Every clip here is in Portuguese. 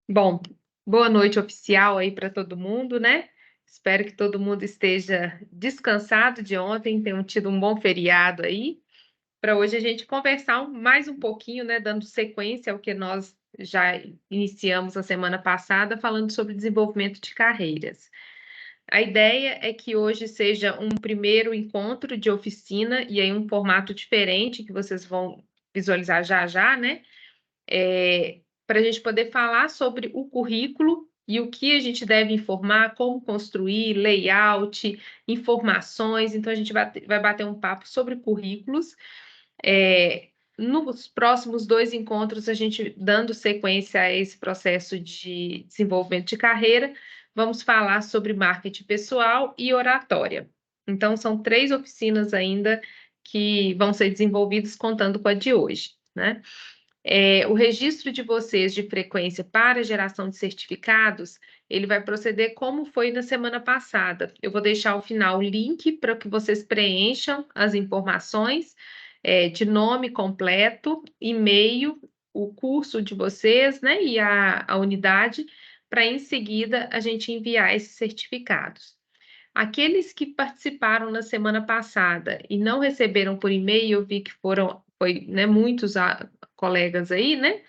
Bom, boa noite oficial aí para todo mundo, né? Espero que todo mundo esteja descansado de ontem, tenham tido um bom feriado aí. Para hoje a gente conversar mais um pouquinho, né? Dando sequência ao que nós já iniciamos a semana passada, falando sobre desenvolvimento de carreiras. A ideia é que hoje seja um primeiro encontro de oficina, e aí um formato diferente que vocês vão visualizar já já, né? Para a gente poder falar sobre o currículo e o que a gente deve informar, como construir, layout, informações. Então, a gente vai bater um papo sobre currículos. Nos próximos dois encontros, a gente dando sequência a esse processo de desenvolvimento de carreira, vamos falar sobre marketing pessoal e oratória. Então, são três oficinas ainda que vão ser desenvolvidas contando com a de hoje, né? O registro de vocês de frequência para geração de certificados, ele vai proceder como foi na semana passada. Eu vou deixar ao final o link para que vocês preencham as informações, de nome completo, e-mail, o curso de vocês, né, e a unidade, para em seguida a gente enviar esses certificados. Aqueles que participaram na semana passada e não receberam por e-mail, eu vi que foi, né, muitos colegas aí, né?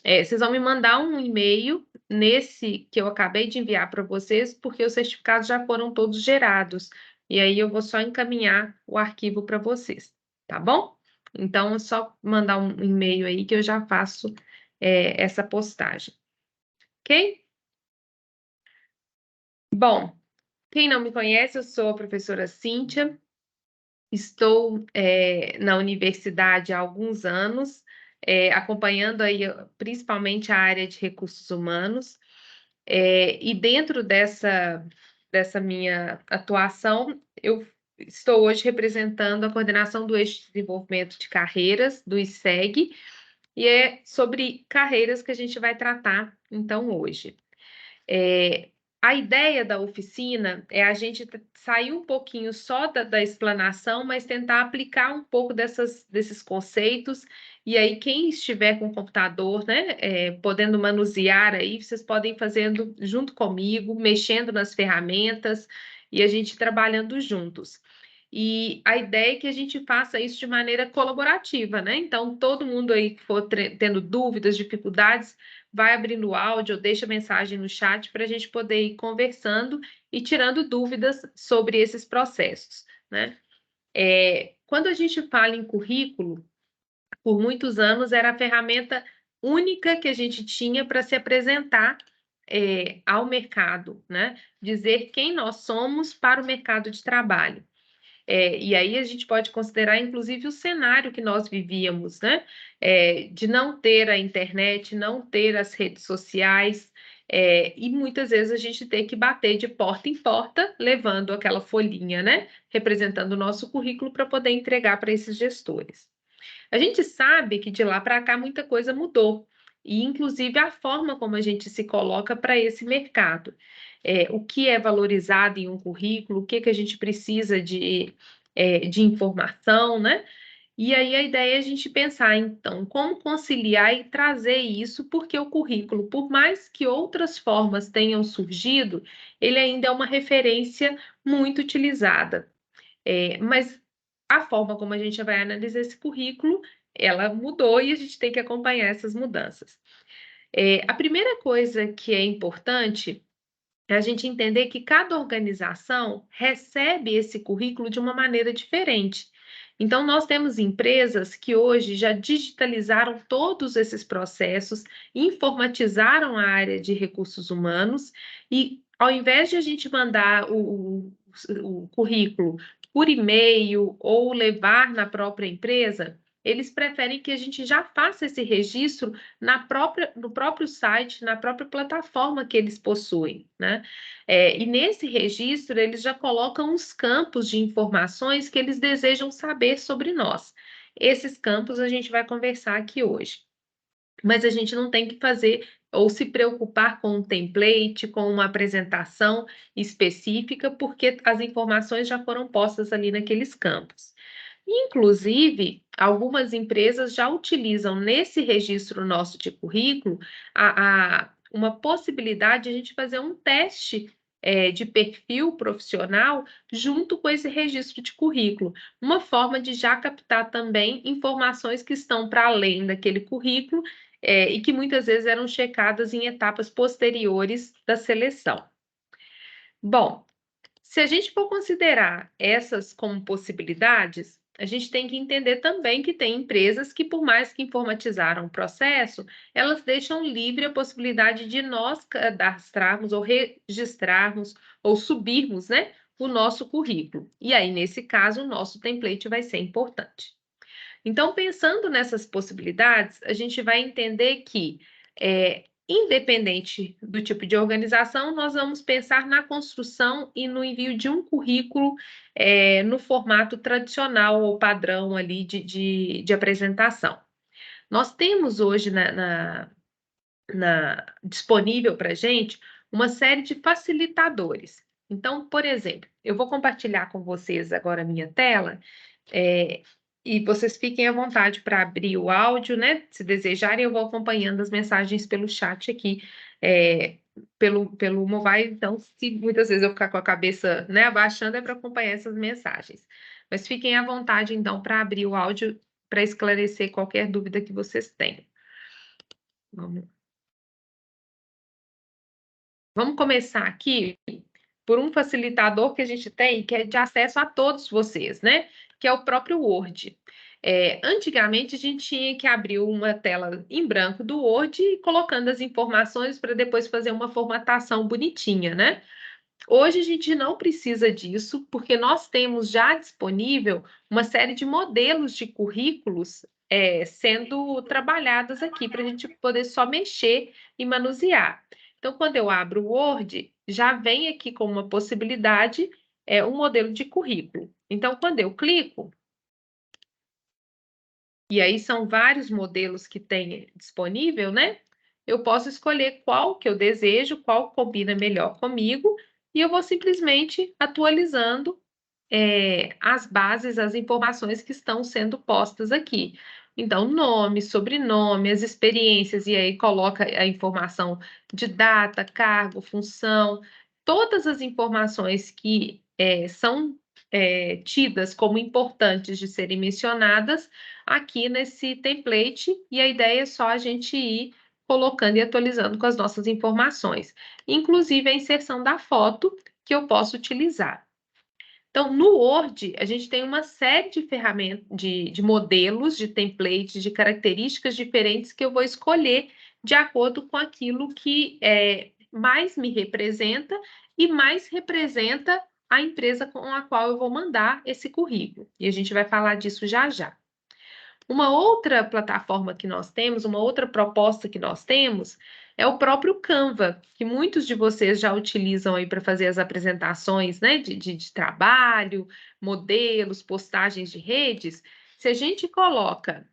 Vocês vão me mandar um e-mail nesse que eu acabei de enviar para vocês, porque os certificados já foram todos gerados. E aí eu vou só encaminhar o arquivo para vocês, tá bom? Então é só mandar um e-mail aí que eu já faço essa postagem, ok? Bom, quem não me conhece, eu sou a professora Cíntia. Estou na universidade há alguns anos, acompanhando aí principalmente a área de recursos humanos, e dentro dessa minha atuação, eu estou hoje representando a coordenação do Eixo de Desenvolvimento de Carreiras, do ICEG, e é sobre carreiras que a gente vai tratar, então, hoje. É, a ideia da oficina é a gente sair um pouquinho só da explanação, mas tentar aplicar um pouco desses conceitos. E aí, quem estiver com o computador, né, podendo manusear aí, vocês podem ir fazendo junto comigo, mexendo nas ferramentas e a gente trabalhando juntos. E a ideia é que a gente faça isso de maneira colaborativa, né? Então, todo mundo aí que for tendo dúvidas, dificuldades, vai abrindo o áudio ou deixa mensagem no chat para a gente poder ir conversando e tirando dúvidas sobre esses processos, né? Quando a gente fala em currículo, por muitos anos era a ferramenta única que a gente tinha para se apresentar ao mercado, né? Dizer quem nós somos para o mercado de trabalho. E aí a gente pode considerar, inclusive, o cenário que nós vivíamos, né? De não ter a internet, não ter as redes sociais, e muitas vezes a gente ter que bater de porta em porta, levando aquela folhinha, né? Representando o nosso currículo para poder entregar para esses gestores. A gente sabe que de lá para cá muita coisa mudou, e inclusive a forma como a gente se coloca para esse mercado. O que é valorizado em um currículo, o que, que a gente precisa de informação, né? E aí a ideia é a gente pensar, então, como conciliar e trazer isso, porque o currículo, por mais que outras formas tenham surgido, ele ainda é uma referência muito utilizada. Mas a forma como a gente vai analisar esse currículo, ela mudou e a gente tem que acompanhar essas mudanças. A primeira coisa que é importante é a gente entender que cada organização recebe esse currículo de uma maneira diferente. Então, nós temos empresas que hoje já digitalizaram todos esses processos, informatizaram a área de recursos humanos e, ao invés de a gente mandar o currículo por e-mail ou levar na própria empresa, eles preferem que a gente já faça esse registro no próprio site, na própria plataforma que eles possuem, né? E nesse registro, eles já colocam os campos de informações que eles desejam saber sobre nós. Esses campos a gente vai conversar aqui hoje. Mas a gente não tem que fazer ou se preocupar com um template, com uma apresentação específica, porque as informações já foram postas ali naqueles campos. Inclusive, algumas empresas já utilizam nesse registro nosso de currículo uma possibilidade de a gente fazer um teste de perfil profissional junto com esse registro de currículo. Uma forma de já captar também informações que estão para além daquele currículo e que muitas vezes eram checadas em etapas posteriores da seleção. Bom, se a gente for considerar essas como possibilidades, a gente tem que entender também que tem empresas que, por mais que informatizaram o processo, elas deixam livre a possibilidade de nós cadastrarmos ou registrarmos ou subirmos, né, o nosso currículo. E aí, nesse caso, o nosso template vai ser importante. Então, pensando nessas possibilidades, a gente vai entender que, independente do tipo de organização, nós vamos pensar na construção e no envio de um currículo no formato tradicional ou padrão ali de apresentação. Nós temos hoje disponível para a gente uma série de facilitadores. Então, por exemplo, eu vou compartilhar com vocês agora a minha tela, é, e vocês fiquem à vontade para abrir o áudio, né? Se desejarem, eu vou acompanhando as mensagens pelo chat aqui, pelo mobile. Então, se muitas vezes eu ficar com a cabeça, né, abaixando, é para acompanhar essas mensagens. Mas fiquem à vontade, então, para abrir o áudio para esclarecer qualquer dúvida que vocês tenham. Vamos começar aqui por um facilitador que a gente tem, que é de acesso a todos vocês, né? Que é o próprio Word. Antigamente, a gente tinha que abrir uma tela em branco do Word e colocando as informações para depois fazer uma formatação bonitinha, né? Hoje a gente não precisa disso, porque nós temos já disponível uma série de modelos de currículos sendo trabalhadas aqui para a gente poder só mexer e manusear. Então, quando eu abro o Word, já vem aqui como uma possibilidade um modelo de currículo. Então, quando eu clico, e aí são vários modelos que tem disponível, né? Eu posso escolher qual que eu desejo, qual combina melhor comigo, e eu vou simplesmente atualizando as bases, as informações que estão sendo postas aqui. Então, nome, sobrenome, as experiências, e aí coloca a informação de data, cargo, função, todas as informações que são tidas como importantes de serem mencionadas aqui nesse template, e a ideia é só a gente ir colocando e atualizando com as nossas informações, inclusive a inserção da foto que eu posso utilizar. Então, no Word, a gente tem uma série de ferramentas, de modelos, de templates, de características diferentes que eu vou escolher de acordo com aquilo que mais me representa e mais representa a empresa com a qual eu vou mandar esse currículo. E a gente vai falar disso já já. Uma outra plataforma que nós temos, uma outra proposta que nós temos, é o próprio Canva, que muitos de vocês já utilizam aí para fazer as apresentações, né, de trabalho, modelos, postagens de redes. Se a gente coloca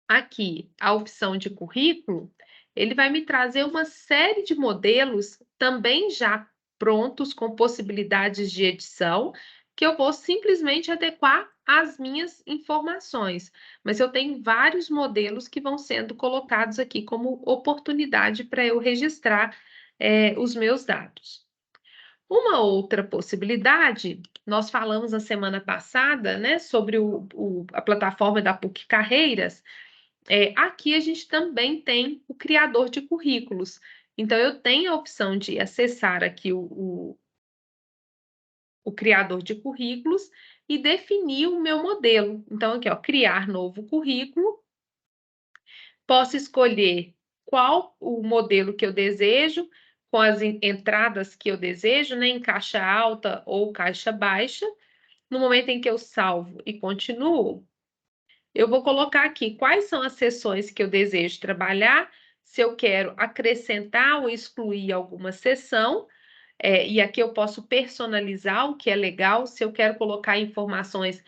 aqui a opção de currículo, ele vai me trazer uma série de modelos também já prontos, com possibilidades de edição, que eu vou simplesmente adequar às minhas informações. Mas eu tenho vários modelos que vão sendo colocados aqui como oportunidade para eu registrar os meus dados. Uma outra possibilidade, nós falamos na semana passada, né, sobre a plataforma da PUC Carreiras. Aqui a gente também tem o criador de currículos. Então, eu tenho a opção de acessar aqui o criador de currículos e definir o meu modelo. Então, aqui, ó, criar novo currículo. Posso escolher qual o modelo que eu desejo, com as entradas que eu desejo, né, em caixa alta ou caixa baixa. No momento em que eu salvo e continuo, eu vou colocar aqui quais são as seções que eu desejo trabalhar, se eu quero acrescentar ou excluir alguma seção, e aqui eu posso personalizar, o que é legal, se eu quero colocar informações.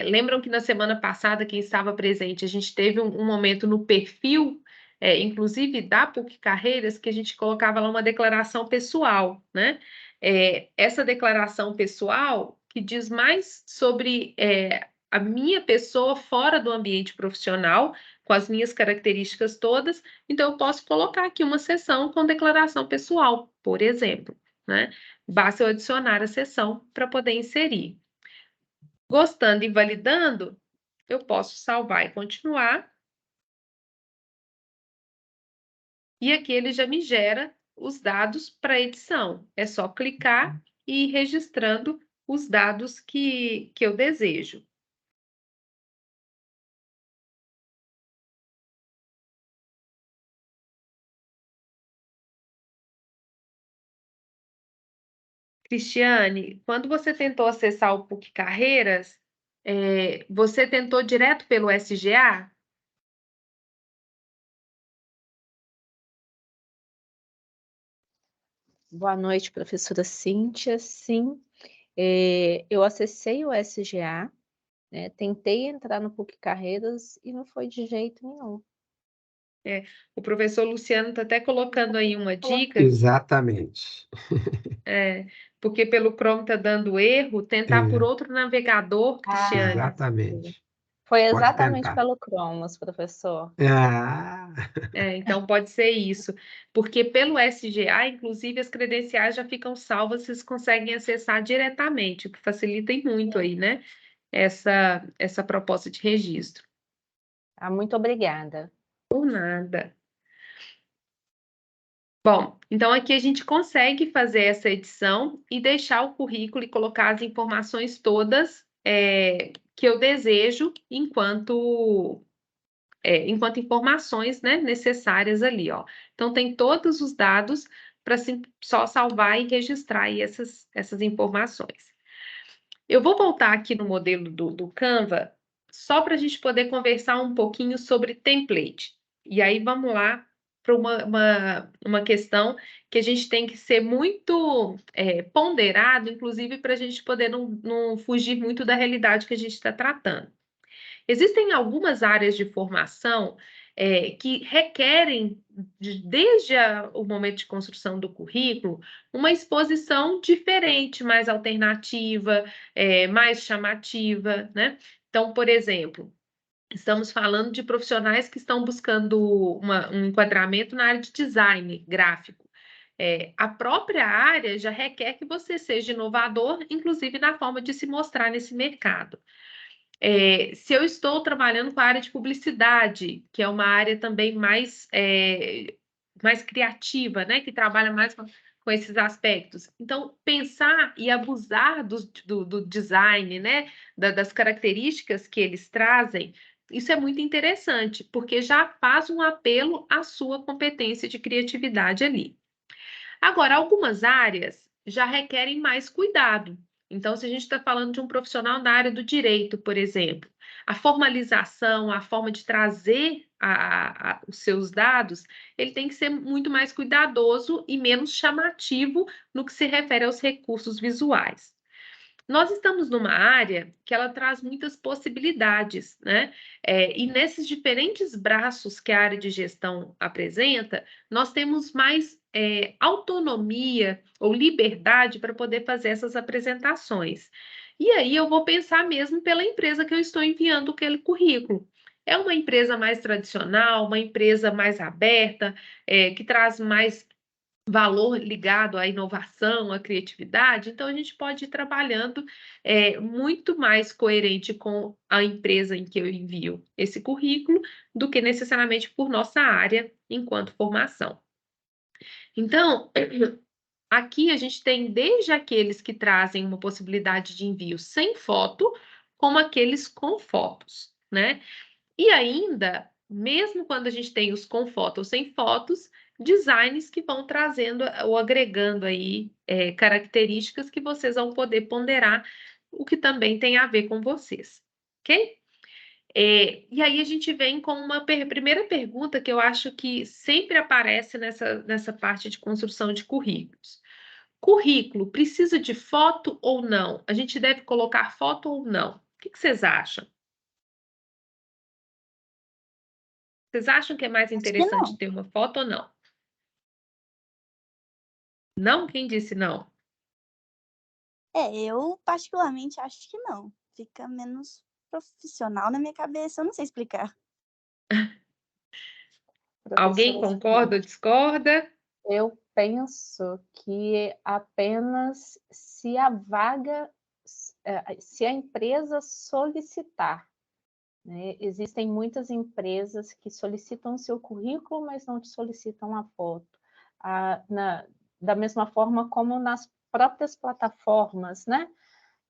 Lembram que na semana passada, quem estava presente, a gente teve um momento no perfil, inclusive da PUC Carreiras, que a gente colocava lá uma declaração pessoal, né? Essa declaração pessoal que diz mais sobre a minha pessoa fora do ambiente profissional, com as minhas características todas, então eu posso colocar aqui uma seção com declaração pessoal, por exemplo, né? Basta eu adicionar a seção para poder inserir. Gostando e validando, eu posso salvar e continuar. E aqui ele já me gera os dados para edição. É só clicar e ir registrando os dados que eu desejo. Cristiane, quando você tentou acessar o PUC Carreiras, você tentou direto pelo SGA? Boa noite, professora Cíntia. Sim, eu acessei o SGA, né, tentei entrar no PUC Carreiras e não foi de jeito nenhum. O professor Luciano está até colocando aí uma dica, Exatamente. porque pelo Chrome está dando erro, tentar por outro navegador, Cristiane. Exatamente. Foi Pode exatamente tentar. pelo Chromos, professor. Ah, Então pode ser isso, porque pelo SGA, inclusive, as credenciais já ficam salvas, vocês conseguem acessar diretamente, o que facilita e muito aí, né? Essa proposta de registro. Ah, muito obrigada. Por nada. Bom, então aqui a gente consegue fazer essa edição e deixar o currículo e colocar as informações todas que eu desejo enquanto informações, né, necessárias ali, ó. Então tem todos os dados para só salvar e registrar aí essas informações. Eu vou voltar aqui no modelo do Canva só para a gente poder conversar um pouquinho sobre template. E aí vamos lá para uma questão que a gente tem que ser muito ponderado, inclusive para a gente poder não fugir muito da realidade que a gente está tratando. Existem algumas áreas de formação que requerem, desde o momento de construção do currículo, uma exposição diferente, mais alternativa, mais chamativa, né? Então, por exemplo, estamos falando de profissionais que estão buscando um enquadramento na área de design gráfico. A própria área já requer que você seja inovador, inclusive na forma de se mostrar nesse mercado. Se eu estou trabalhando com a área de publicidade, que é uma área também mais criativa, né? Que trabalha mais com esses aspectos. Então, pensar e abusar do design, né? Das características que eles trazem, isso é muito interessante, porque já faz um apelo à sua competência de criatividade ali. Agora, algumas áreas já requerem mais cuidado. Então, se a gente está falando de um profissional na área do direito, por exemplo, a formalização, a forma de trazer os seus dados, ele tem que ser muito mais cuidadoso e menos chamativo no que se refere aos recursos visuais. Nós estamos numa área que ela traz muitas possibilidades, né? E nesses diferentes braços que a área de gestão apresenta, nós temos mais autonomia ou liberdade para poder fazer essas apresentações. E aí eu vou pensar mesmo pela empresa que eu estou enviando aquele currículo. É uma empresa mais tradicional, uma empresa mais aberta, que traz mais valor ligado à inovação, à criatividade, então a gente pode ir trabalhando muito mais coerente com a empresa em que eu envio esse currículo do que necessariamente por nossa área enquanto formação. Então, aqui a gente tem desde aqueles que trazem uma possibilidade de envio sem foto, como aqueles com fotos, né? E ainda, mesmo quando a gente tem os com foto ou sem fotos, designs que vão trazendo ou agregando aí características que vocês vão poder ponderar, o que também tem a ver com vocês, ok? E aí a gente vem com uma primeira pergunta que eu acho que sempre aparece nessa parte de construção de currículos. Currículo precisa de foto ou não? A gente deve colocar foto ou não? O que vocês acham? Vocês acham que é mais Acho que interessante não. ter uma foto ou não? Não? Quem disse não? Eu particularmente acho que não. Fica menos profissional na minha cabeça, eu não sei explicar. Alguém Professora concorda ou discorda? Eu penso que apenas se a vaga, se a empresa solicitar, né? Existem muitas empresas que solicitam o seu currículo, mas não te solicitam a foto. Da mesma forma como nas próprias plataformas, né?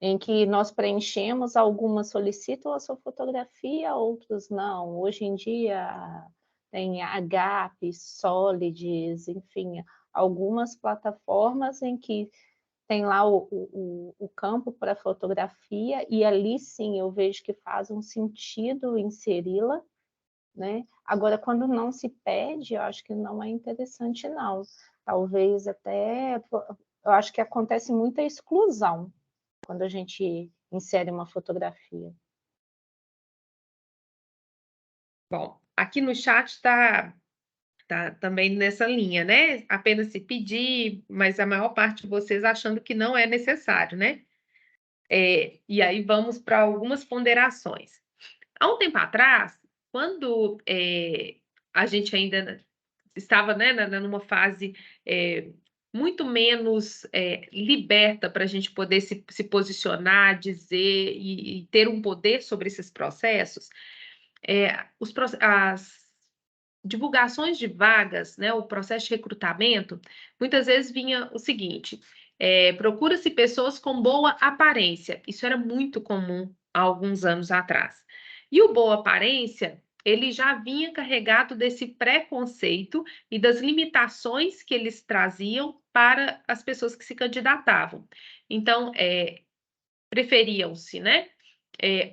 Em que nós preenchemos, algumas solicitam a sua fotografia, outras não. Hoje em dia tem a Gap, Solids, enfim, algumas plataformas em que tem lá o campo para fotografia, e ali sim eu vejo que faz um sentido inseri-la, né? Agora, quando não se pede, eu acho que não é interessante, não. Talvez até, eu acho que acontece muita exclusão quando a gente insere uma fotografia. Bom, aqui no chat está também nessa linha, né? Apenas se pedir, mas a maior parte de vocês achando que não é necessário, né? E aí vamos para algumas ponderações. Há um tempo atrás, quando a gente ainda estava, né, numa fase muito menos liberta para a gente poder se posicionar, dizer e ter um poder sobre esses processos, as divulgações de vagas, né, o processo de recrutamento, muitas vezes vinha o seguinte: procura-se pessoas com boa aparência. Isso era muito comum há alguns anos atrás. E o boa aparência, ele já vinha carregado desse preconceito e das limitações que eles traziam para as pessoas que se candidatavam. Então, preferiam-se, né,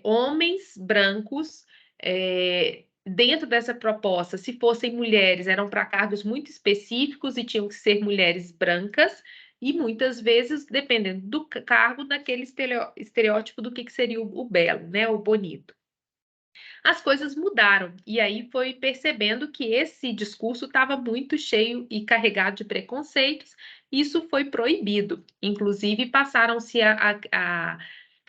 homens brancos. Dentro dessa proposta, se fossem mulheres, eram para cargos muito específicos e tinham que ser mulheres brancas, e muitas vezes, dependendo do cargo, daquele estereótipo do que seria o belo, né, o bonito. As coisas mudaram, e aí foi percebendo que esse discurso estava muito cheio e carregado de preconceitos, isso foi proibido. Inclusive, passaram-se a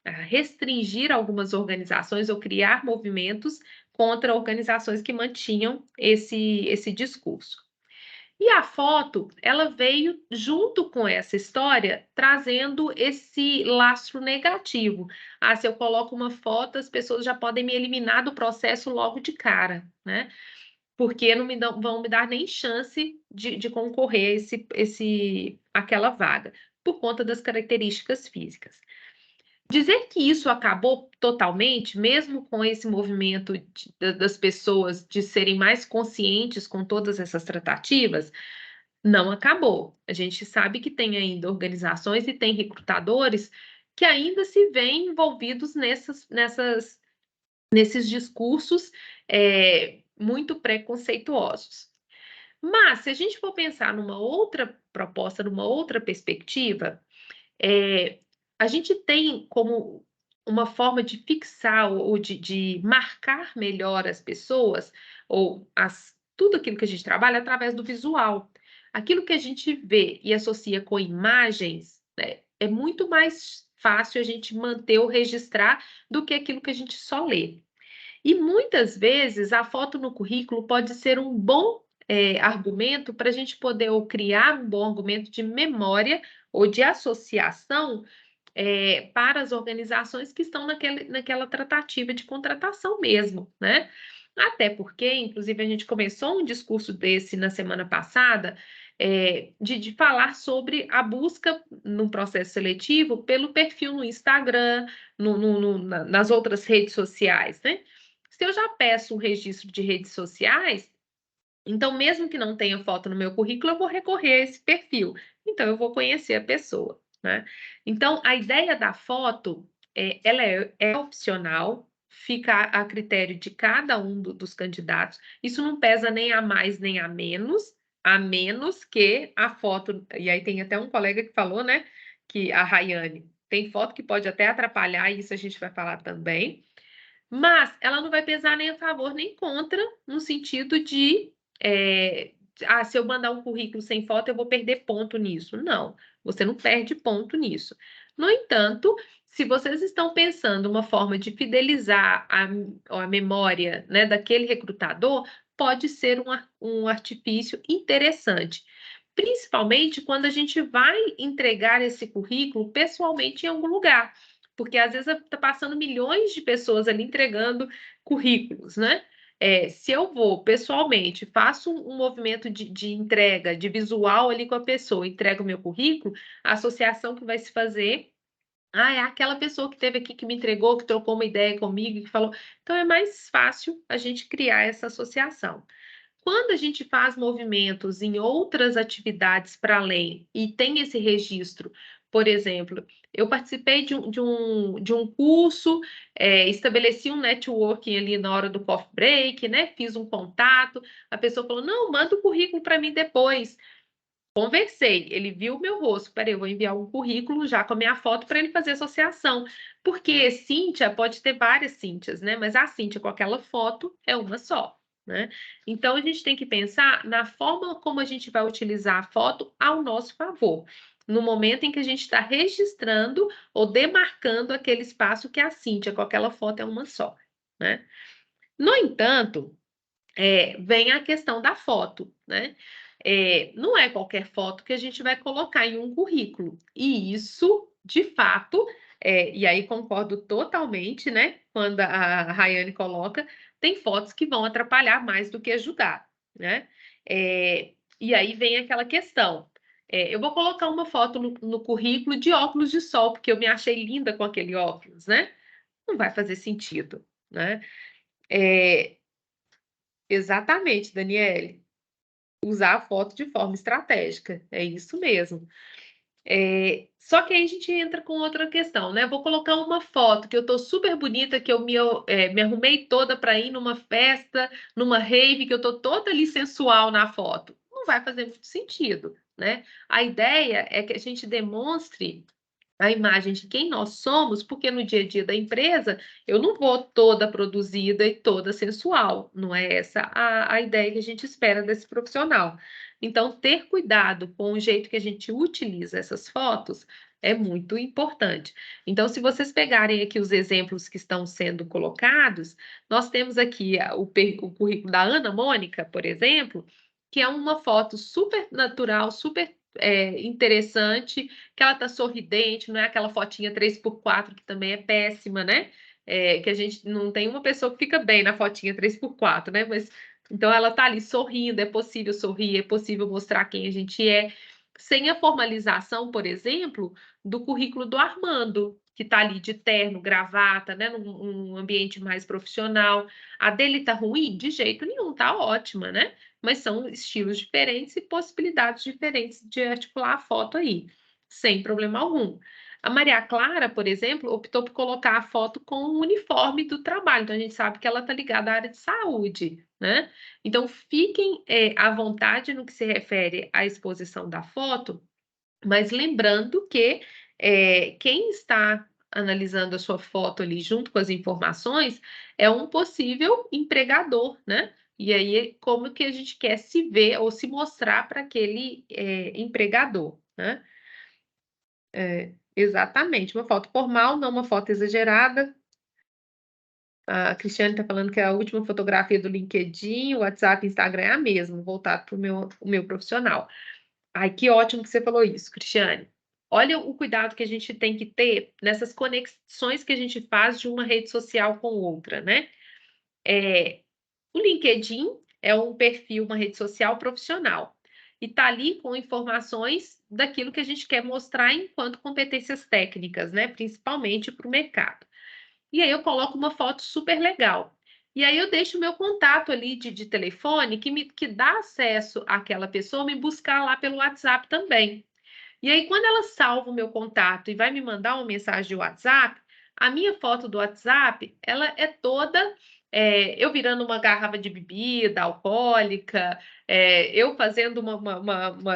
restringir algumas organizações ou criar movimentos contra organizações que mantinham esse discurso. E a foto, ela veio junto com essa história, trazendo esse lastro negativo. Ah, se eu coloco uma foto, as pessoas já podem me eliminar do processo logo de cara, né? Porque não vão me dar nem chance de concorrer a àquela vaga, por conta das características físicas. Dizer que isso acabou totalmente, mesmo com esse movimento das pessoas de serem mais conscientes com todas essas tratativas, não acabou. A gente sabe que tem ainda organizações e tem recrutadores que ainda se veem envolvidos nesses discursos muito preconceituosos. Mas, se a gente for pensar numa outra proposta, numa outra perspectiva, a gente tem como uma forma de fixar ou de marcar melhor as pessoas, ou tudo aquilo que a gente trabalha através do visual. Aquilo que a gente vê e associa com imagens, né, é muito mais fácil a gente manter ou registrar do que aquilo que a gente só lê. E muitas vezes a foto no currículo pode ser um bom argumento para a gente poder ou criar um bom argumento de memória ou de associação para as organizações que estão naquela tratativa de contratação mesmo, né? Até porque, inclusive, a gente começou um discurso desse na semana passada, de falar sobre a busca no processo seletivo pelo perfil no Instagram, nas outras redes sociais, né? Se eu já peço um registro de redes sociais, então, mesmo que não tenha foto no meu currículo, eu vou recorrer a esse perfil. Então, eu vou conhecer a pessoa, né? Então, a ideia da foto, ela é opcional, fica a critério de cada um dos candidatos. Isso não pesa nem a mais nem a menos que a foto. E aí tem até um colega que falou, né? Que a Rayane tem foto que pode até atrapalhar, e isso a gente vai falar também. Mas ela não vai pesar nem a favor nem contra, no sentido de se eu mandar um currículo sem foto, eu vou perder ponto nisso. Não, você não perde ponto nisso. No entanto, se vocês estão pensando uma forma de fidelizar a memória, né, daquele recrutador, pode ser um artifício interessante. Principalmente quando a gente vai entregar esse currículo pessoalmente em algum lugar. Porque às vezes está passando milhões de pessoas ali entregando currículos, né? Se eu vou pessoalmente, faço um movimento de entrega, de visual ali com a pessoa, entrego o meu currículo, a associação que vai se fazer, é aquela pessoa que esteve aqui, que me entregou, que trocou uma ideia comigo, que falou. Então é mais fácil a gente criar essa associação. Quando a gente faz movimentos em outras atividades para além e tem esse registro, por exemplo, eu participei de um curso, estabeleci um networking ali na hora do coffee break, né? Fiz um contato, a pessoa falou: não, manda o currículo para mim depois. Conversei, ele viu o meu rosto. Peraí, eu vou enviar um currículo já com a minha foto para ele fazer associação. Porque Cíntia pode ter várias Cíntias, né? Mas a Cíntia com aquela foto é uma só, né? Então a gente tem que pensar na forma como a gente vai utilizar a foto ao nosso favor. No momento em que a gente está registrando ou demarcando aquele espaço que a Cíntia com aquela foto é uma só, né? No entanto, vem a questão da foto, né? Não é qualquer foto que a gente vai colocar em um currículo. E isso, de fato, e aí concordo totalmente, né? Quando a Rayane coloca, tem fotos que vão atrapalhar mais do que ajudar, né? E aí vem aquela questão. Eu vou colocar uma foto no currículo de óculos de sol, porque eu me achei linda com aquele óculos, né? Não vai fazer sentido, né? Exatamente, Daniele. Usar a foto de forma estratégica, é isso mesmo. Só que aí a gente entra com outra questão, né? Vou colocar uma foto que eu tô super bonita, que eu me arrumei toda para ir numa festa, numa rave, que eu tô toda ali sensual na foto. Não vai fazer muito sentido, né? A ideia é que a gente demonstre a imagem de quem nós somos, porque no dia a dia da empresa eu não vou toda produzida e toda sensual, não é essa a ideia que a gente espera desse profissional. Então, ter cuidado com o jeito que a gente utiliza essas fotos é muito importante. Então, se vocês pegarem aqui os exemplos que estão sendo colocados, nós temos aqui o currículo da Ana Mônica, por exemplo, que é uma foto super natural, super interessante, que ela tá sorridente, não é aquela fotinha 3x4 que também é péssima, né? Que a gente não tem uma pessoa que fica bem na fotinha 3x4, né? Mas então ela tá ali sorrindo, é possível sorrir, é possível mostrar quem a gente é, sem a formalização, por exemplo, do currículo do Armando, que tá ali de terno, gravata, né? Num ambiente mais profissional. A dele tá ruim? De jeito nenhum, tá ótima, né? Mas são estilos diferentes e possibilidades diferentes de articular a foto aí, sem problema algum. A Maria Clara, por exemplo, optou por colocar a foto com o uniforme do trabalho, então a gente sabe que ela está ligada à área de saúde, né? Então fiquem à vontade no que se refere à exposição da foto, mas lembrando que quem está analisando a sua foto ali junto com as informações é um possível empregador, né? E aí, como que a gente quer se ver ou se mostrar para aquele empregador, né? Exatamente, uma foto formal, não uma foto exagerada. A Cristiane está falando que a última fotografia do LinkedIn, o WhatsApp, Instagram é a mesma, voltado para o meu profissional. Ai, que ótimo que você falou isso, Cristiane. Olha o cuidado que a gente tem que ter nessas conexões que a gente faz de uma rede social com outra, né? O LinkedIn é um perfil, uma rede social profissional. E está ali com informações daquilo que a gente quer mostrar enquanto competências técnicas, né? Principalmente para o mercado. E aí eu coloco uma foto super legal. E aí eu deixo o meu contato ali de telefone que dá acesso àquela pessoa me buscar lá pelo WhatsApp também. E aí, quando ela salva o meu contato e vai me mandar uma mensagem de WhatsApp, a minha foto do WhatsApp, ela é toda eu virando uma garrafa de bebida alcoólica, eu fazendo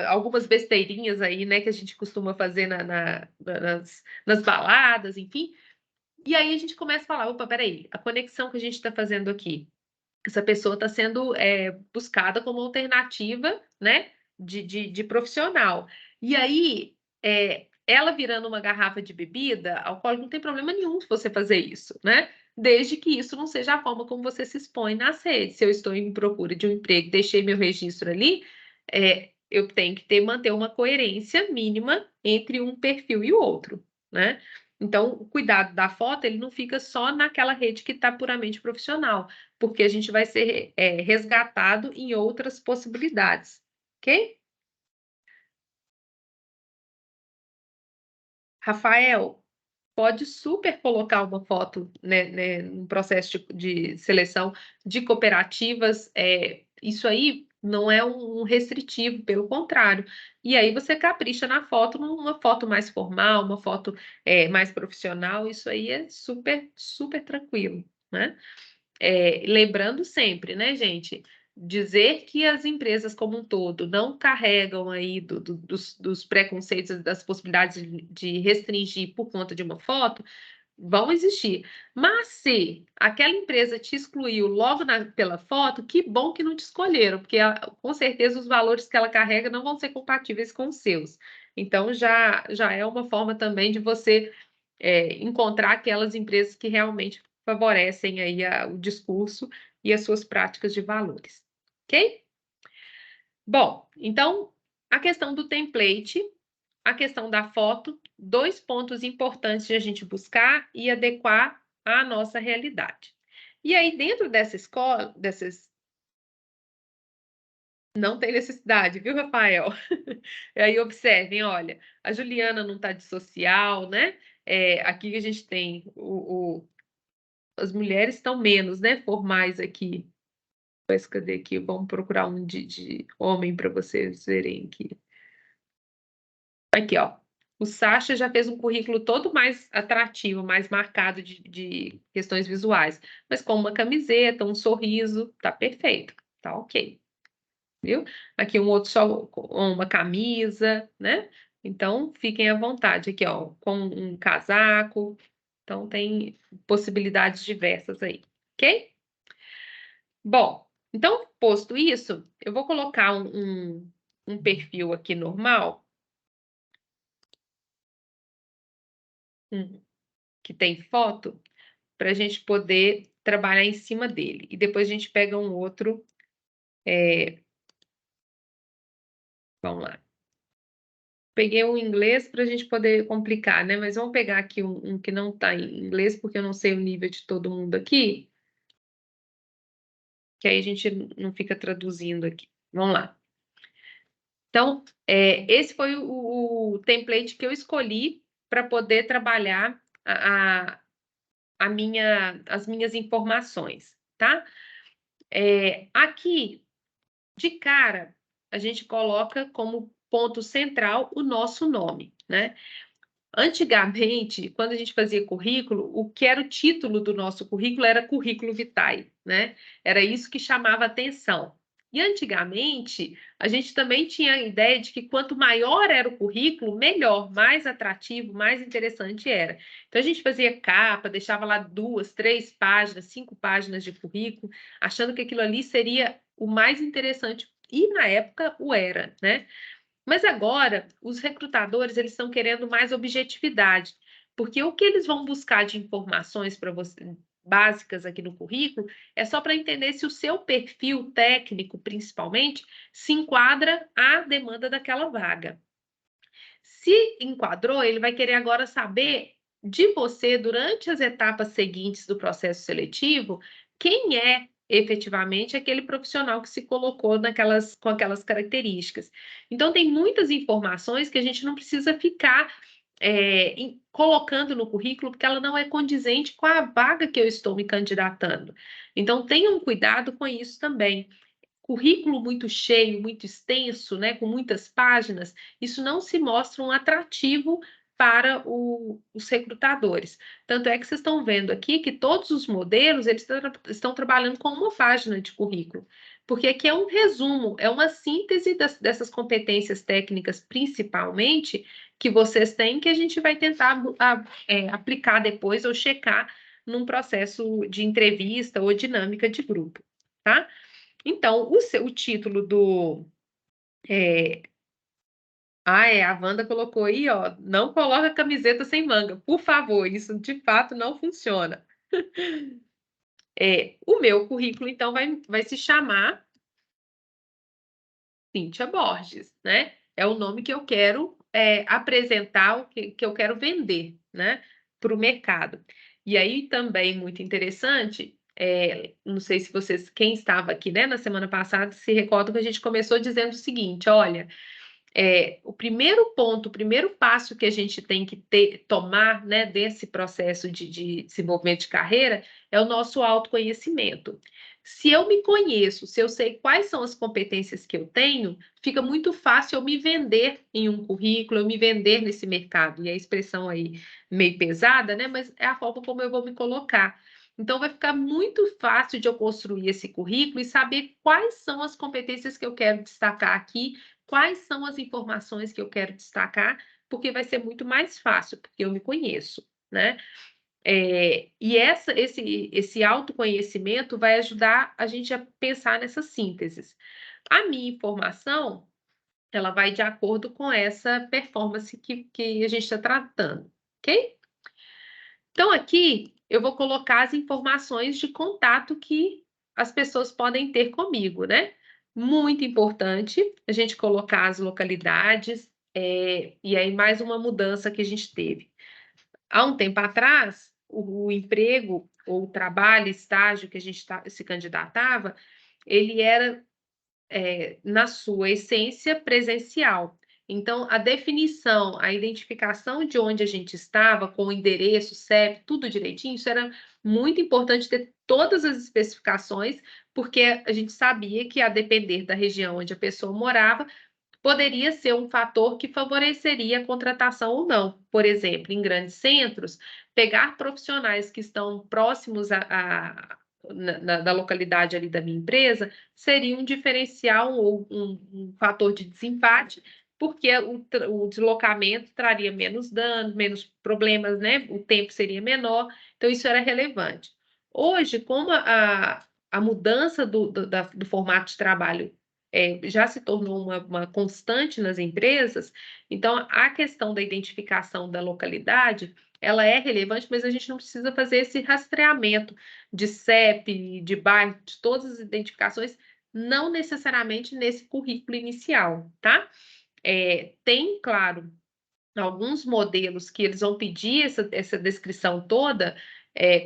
algumas besteirinhas aí, né, que a gente costuma fazer nas baladas, enfim. E aí a gente começa a falar, opa, peraí, a conexão que a gente está fazendo aqui, essa pessoa está sendo buscada como alternativa, né, de profissional. E aí, ela virando uma garrafa de bebida alcoólica, não tem problema nenhum se você fazer isso, né? Desde que isso não seja a forma como você se expõe nas redes. Se eu estou em procura de um emprego, deixei meu registro ali, eu tenho que manter uma coerência mínima entre um perfil e o outro, né? Então, o cuidado da foto, ele não fica só naquela rede que está puramente profissional, porque a gente vai ser resgatado em outras possibilidades, ok? Rafael, pode super colocar uma foto, né, no processo de seleção de cooperativas. Isso aí não é um restritivo, pelo contrário. E aí você capricha na foto, numa foto mais formal, uma foto mais profissional. Isso aí é super, super tranquilo, né? Lembrando sempre, né, gente, dizer que as empresas como um todo não carregam aí dos preconceitos, das possibilidades de restringir por conta de uma foto, vão existir. Mas se aquela empresa te excluiu logo pela foto, que bom que não te escolheram, porque com certeza os valores que ela carrega não vão ser compatíveis com os seus. Então já é uma forma também de você encontrar aquelas empresas que realmente favorecem aí o discurso e as suas práticas de valores, ok? Bom, então a questão do template, a questão da foto, 2 pontos importantes de a gente buscar e adequar à nossa realidade. E aí, dentro dessa escola, não tem necessidade, viu, Rafael? E aí, observem, olha, a Juliana não está de social, né? Aqui a gente tem as mulheres estão menos, né? Formais aqui. Mas cadê aqui? Vamos procurar um de homem para vocês verem aqui. Aqui, ó. O Sacha já fez um currículo todo mais atrativo, mais marcado de questões visuais. Mas com uma camiseta, um sorriso, tá perfeito. Tá ok. Viu? Aqui um outro só com uma camisa, né? Então, fiquem à vontade. Aqui, ó, com um casaco. Então, tem possibilidades diversas aí. Ok? Bom, então, posto isso, eu vou colocar um perfil aqui normal, que tem foto, para a gente poder trabalhar em cima dele. E depois a gente pega um outro. Vamos lá. Peguei um inglês para a gente poder complicar, né? Mas vamos pegar aqui um que não está em inglês, porque eu não sei o nível de todo mundo aqui, que aí a gente não fica traduzindo aqui. Vamos lá. Então, esse foi o template que eu escolhi para poder trabalhar as minhas informações, tá? Aqui, de cara, a gente coloca como ponto central o nosso nome, né? Antigamente, quando a gente fazia currículo, o que era o título do nosso currículo era currículo vitae, né? Era isso que chamava atenção. E antigamente, a gente também tinha a ideia de que quanto maior era o currículo, melhor, mais atrativo, mais interessante era. Então, a gente fazia capa, deixava lá 2, 3 páginas, 5 páginas de currículo, achando que aquilo ali seria o mais interessante. E, na época, o era, né? Mas agora, os recrutadores, eles estão querendo mais objetividade, porque o que eles vão buscar de informações para você, básicas aqui no currículo, é só para entender se o seu perfil técnico, principalmente, se enquadra à demanda daquela vaga. Se enquadrou, ele vai querer agora saber de você, durante as etapas seguintes do processo seletivo, quem é efetivamente aquele profissional que se colocou com aquelas características. Então, tem muitas informações que a gente não precisa ficar colocando no currículo, porque ela não é condizente com a vaga que eu estou me candidatando. Então, tenham cuidado com isso também. Currículo muito cheio, muito extenso, né, com muitas páginas, isso não se mostra um atrativo para os recrutadores. Tanto é que vocês estão vendo aqui que todos os modelos eles estão trabalhando com uma página de currículo, porque aqui é um resumo, é uma síntese dessas competências técnicas, principalmente, que vocês têm, que a gente vai tentar aplicar depois ou checar num processo de entrevista ou dinâmica de grupo, tá? Então, o título A Wanda colocou aí, ó, não coloca camiseta sem manga, por favor, isso de fato não funciona. O meu currículo, então, vai se chamar Cíntia Borges, né? É o nome que eu quero apresentar, o que eu quero vender, né, para o mercado. E aí também muito interessante, não sei se vocês, quem estava aqui, né, na semana passada, se recordam que a gente começou dizendo o seguinte: olha, o primeiro ponto, o primeiro passo que a gente tem que tomar, né, desse processo de desenvolvimento de carreira é o nosso autoconhecimento. Se eu me conheço, se eu sei quais são as competências que eu tenho, fica muito fácil eu me vender em um currículo, eu me vender nesse mercado. E a expressão aí meio pesada, né, mas é a forma como eu vou me colocar. Então, vai ficar muito fácil de eu construir esse currículo e saber quais são as competências que eu quero destacar aqui, quais são as informações que eu quero destacar, porque vai ser muito mais fácil, porque eu me conheço, né? E esse autoconhecimento vai ajudar a gente a pensar nessas sínteses. A minha informação, ela vai de acordo com essa performance que a gente está tratando, ok? Então, aqui eu vou colocar as informações de contato que as pessoas podem ter comigo, né? Muito importante a gente colocar as localidades, e aí mais uma mudança que a gente teve. Há um tempo atrás, o emprego ou o trabalho, estágio que a gente se candidatava, ele era na sua essência presencial. Então, a definição, a identificação de onde a gente estava, com o endereço, CEP, tudo direitinho, isso era muito importante ter todas as especificações, porque a gente sabia que, a depender da região onde a pessoa morava, poderia ser um fator que favoreceria a contratação ou não. Por exemplo, em grandes centros, pegar profissionais que estão próximos da localidade ali da minha empresa seria um diferencial ou um fator de desempate, porque o deslocamento traria menos danos, menos problemas, né? O tempo seria menor, então isso era relevante. Hoje, como a mudança do formato de trabalho já se tornou uma constante nas empresas, então a questão da identificação da localidade, ela é relevante, mas a gente não precisa fazer esse rastreamento de CEP, de bairro, de todas as identificações, não necessariamente nesse currículo inicial, tá? Tem, claro, alguns modelos que eles vão pedir essa descrição toda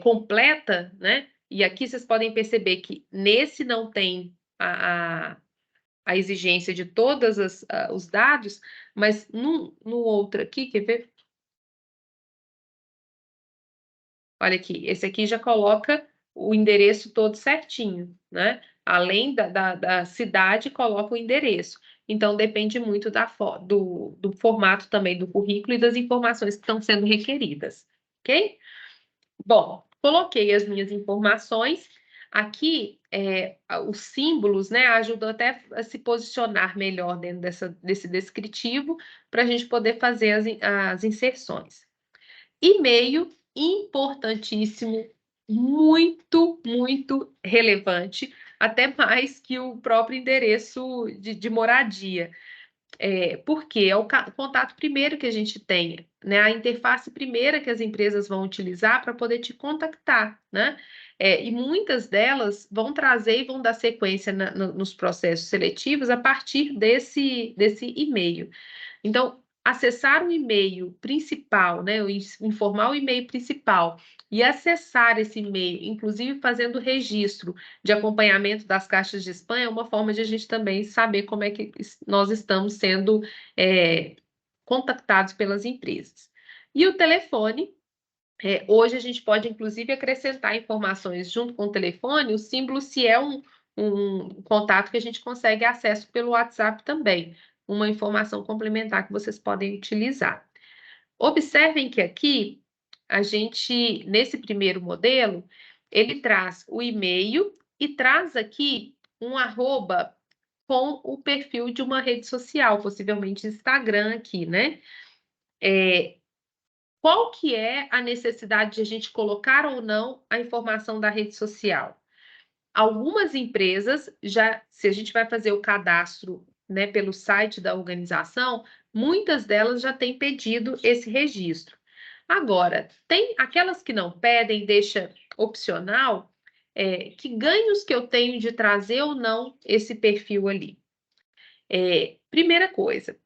completa, né? E aqui vocês podem perceber que nesse não tem a exigência de todos os dados, mas no outro aqui, quer ver? Olha aqui, esse aqui já coloca o endereço todo certinho, né? Além da cidade, coloca o endereço. Então, depende muito do formato também do currículo e das informações que estão sendo requeridas, ok? Bom, coloquei as minhas informações. Aqui, os símbolos, né, ajudam até a se posicionar melhor dentro desse descritivo, para a gente poder fazer as inserções. E-mail, importantíssimo, muito, muito relevante, até mais que o próprio endereço de moradia. Porque é o contato primeiro que a gente tem, né? A interface primeira que as empresas vão utilizar para poder te contactar, né? E muitas delas vão trazer e vão dar sequência nos processos seletivos a partir desse e-mail. Então, acessar o e-mail principal, né? Informar o e-mail principal e acessar esse e-mail, inclusive fazendo registro de acompanhamento das caixas de spam, é uma forma de a gente também saber como é que nós estamos sendo contactados pelas empresas. E o telefone, hoje a gente pode, inclusive, acrescentar informações junto com o telefone, o símbolo, se é um contato que a gente consegue acesso pelo WhatsApp também, uma informação complementar que vocês podem utilizar. Observem que aqui, a gente, nesse primeiro modelo, ele traz o e-mail e traz aqui um arroba com o perfil de uma rede social, possivelmente Instagram aqui, né? Qual que é a necessidade de a gente colocar ou não a informação da rede social? Algumas empresas, se a gente vai fazer o cadastro, né, pelo site da organização, muitas delas já têm pedido esse registro. Agora, tem aquelas que não pedem, deixa opcional, que ganhos que eu tenho de trazer ou não esse perfil ali. Primeira coisa,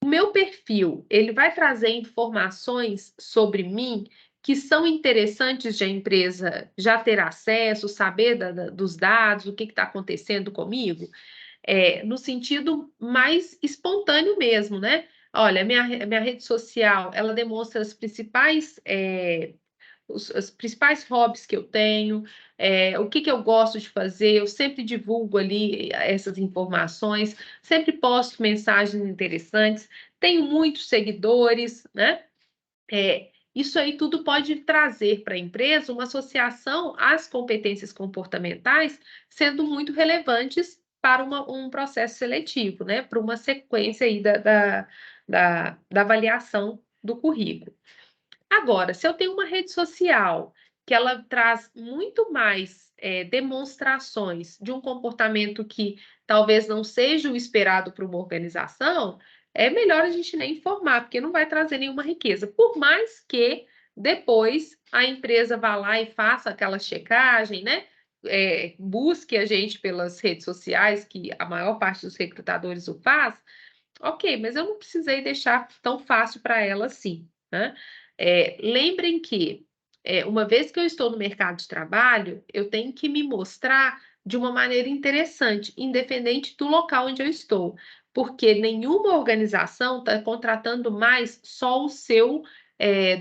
o meu perfil, ele vai trazer informações sobre mim que são interessantes de a empresa já ter acesso, saber dos dados, o que está acontecendo comigo, no sentido mais espontâneo mesmo, né? Olha, minha rede social, ela demonstra os principais hobbies que eu tenho, o que eu gosto de fazer, eu sempre divulgo ali essas informações, sempre posto mensagens interessantes, tenho muitos seguidores, né? Isso aí tudo pode trazer para a empresa uma associação às competências comportamentais sendo muito relevantes para um processo seletivo, né? Para uma sequência aí da avaliação do currículo. Agora, se eu tenho uma rede social que ela traz muito mais demonstrações de um comportamento que talvez não seja o esperado para uma organização, é melhor a gente nem informar, porque não vai trazer nenhuma riqueza. Por mais que depois a empresa vá lá e faça aquela checagem, né? Busque a gente pelas redes sociais, que a maior parte dos recrutadores o faz, ok, mas eu não precisei deixar tão fácil para ela assim, né? Lembrem que, uma vez que eu estou no mercado de trabalho, eu tenho que me mostrar de uma maneira interessante, independente do local onde eu estou, porque nenhuma organização está contratando mais só o seu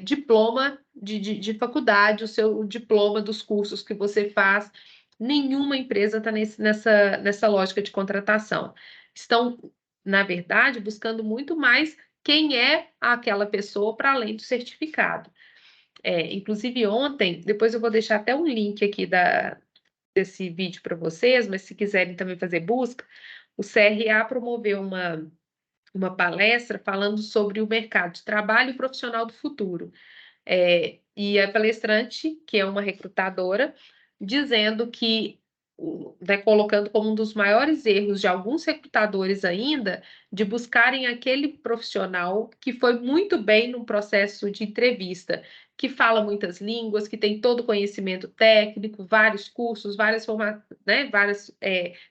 diploma de faculdade, o seu diploma dos cursos que você faz. Nenhuma empresa está nessa lógica de contratação. Estão, na verdade, buscando muito mais quem é aquela pessoa para além do certificado. Inclusive ontem, depois eu vou deixar até um link aqui desse vídeo para vocês, mas se quiserem também fazer busca, o CRA promoveu uma palestra falando sobre o mercado de trabalho e profissional do futuro. E a palestrante, que é uma recrutadora, dizendo que, né, colocando como um dos maiores erros de alguns recrutadores ainda, de buscarem aquele profissional que foi muito bem no processo de entrevista, que fala muitas línguas, que tem todo o conhecimento técnico, vários cursos, várias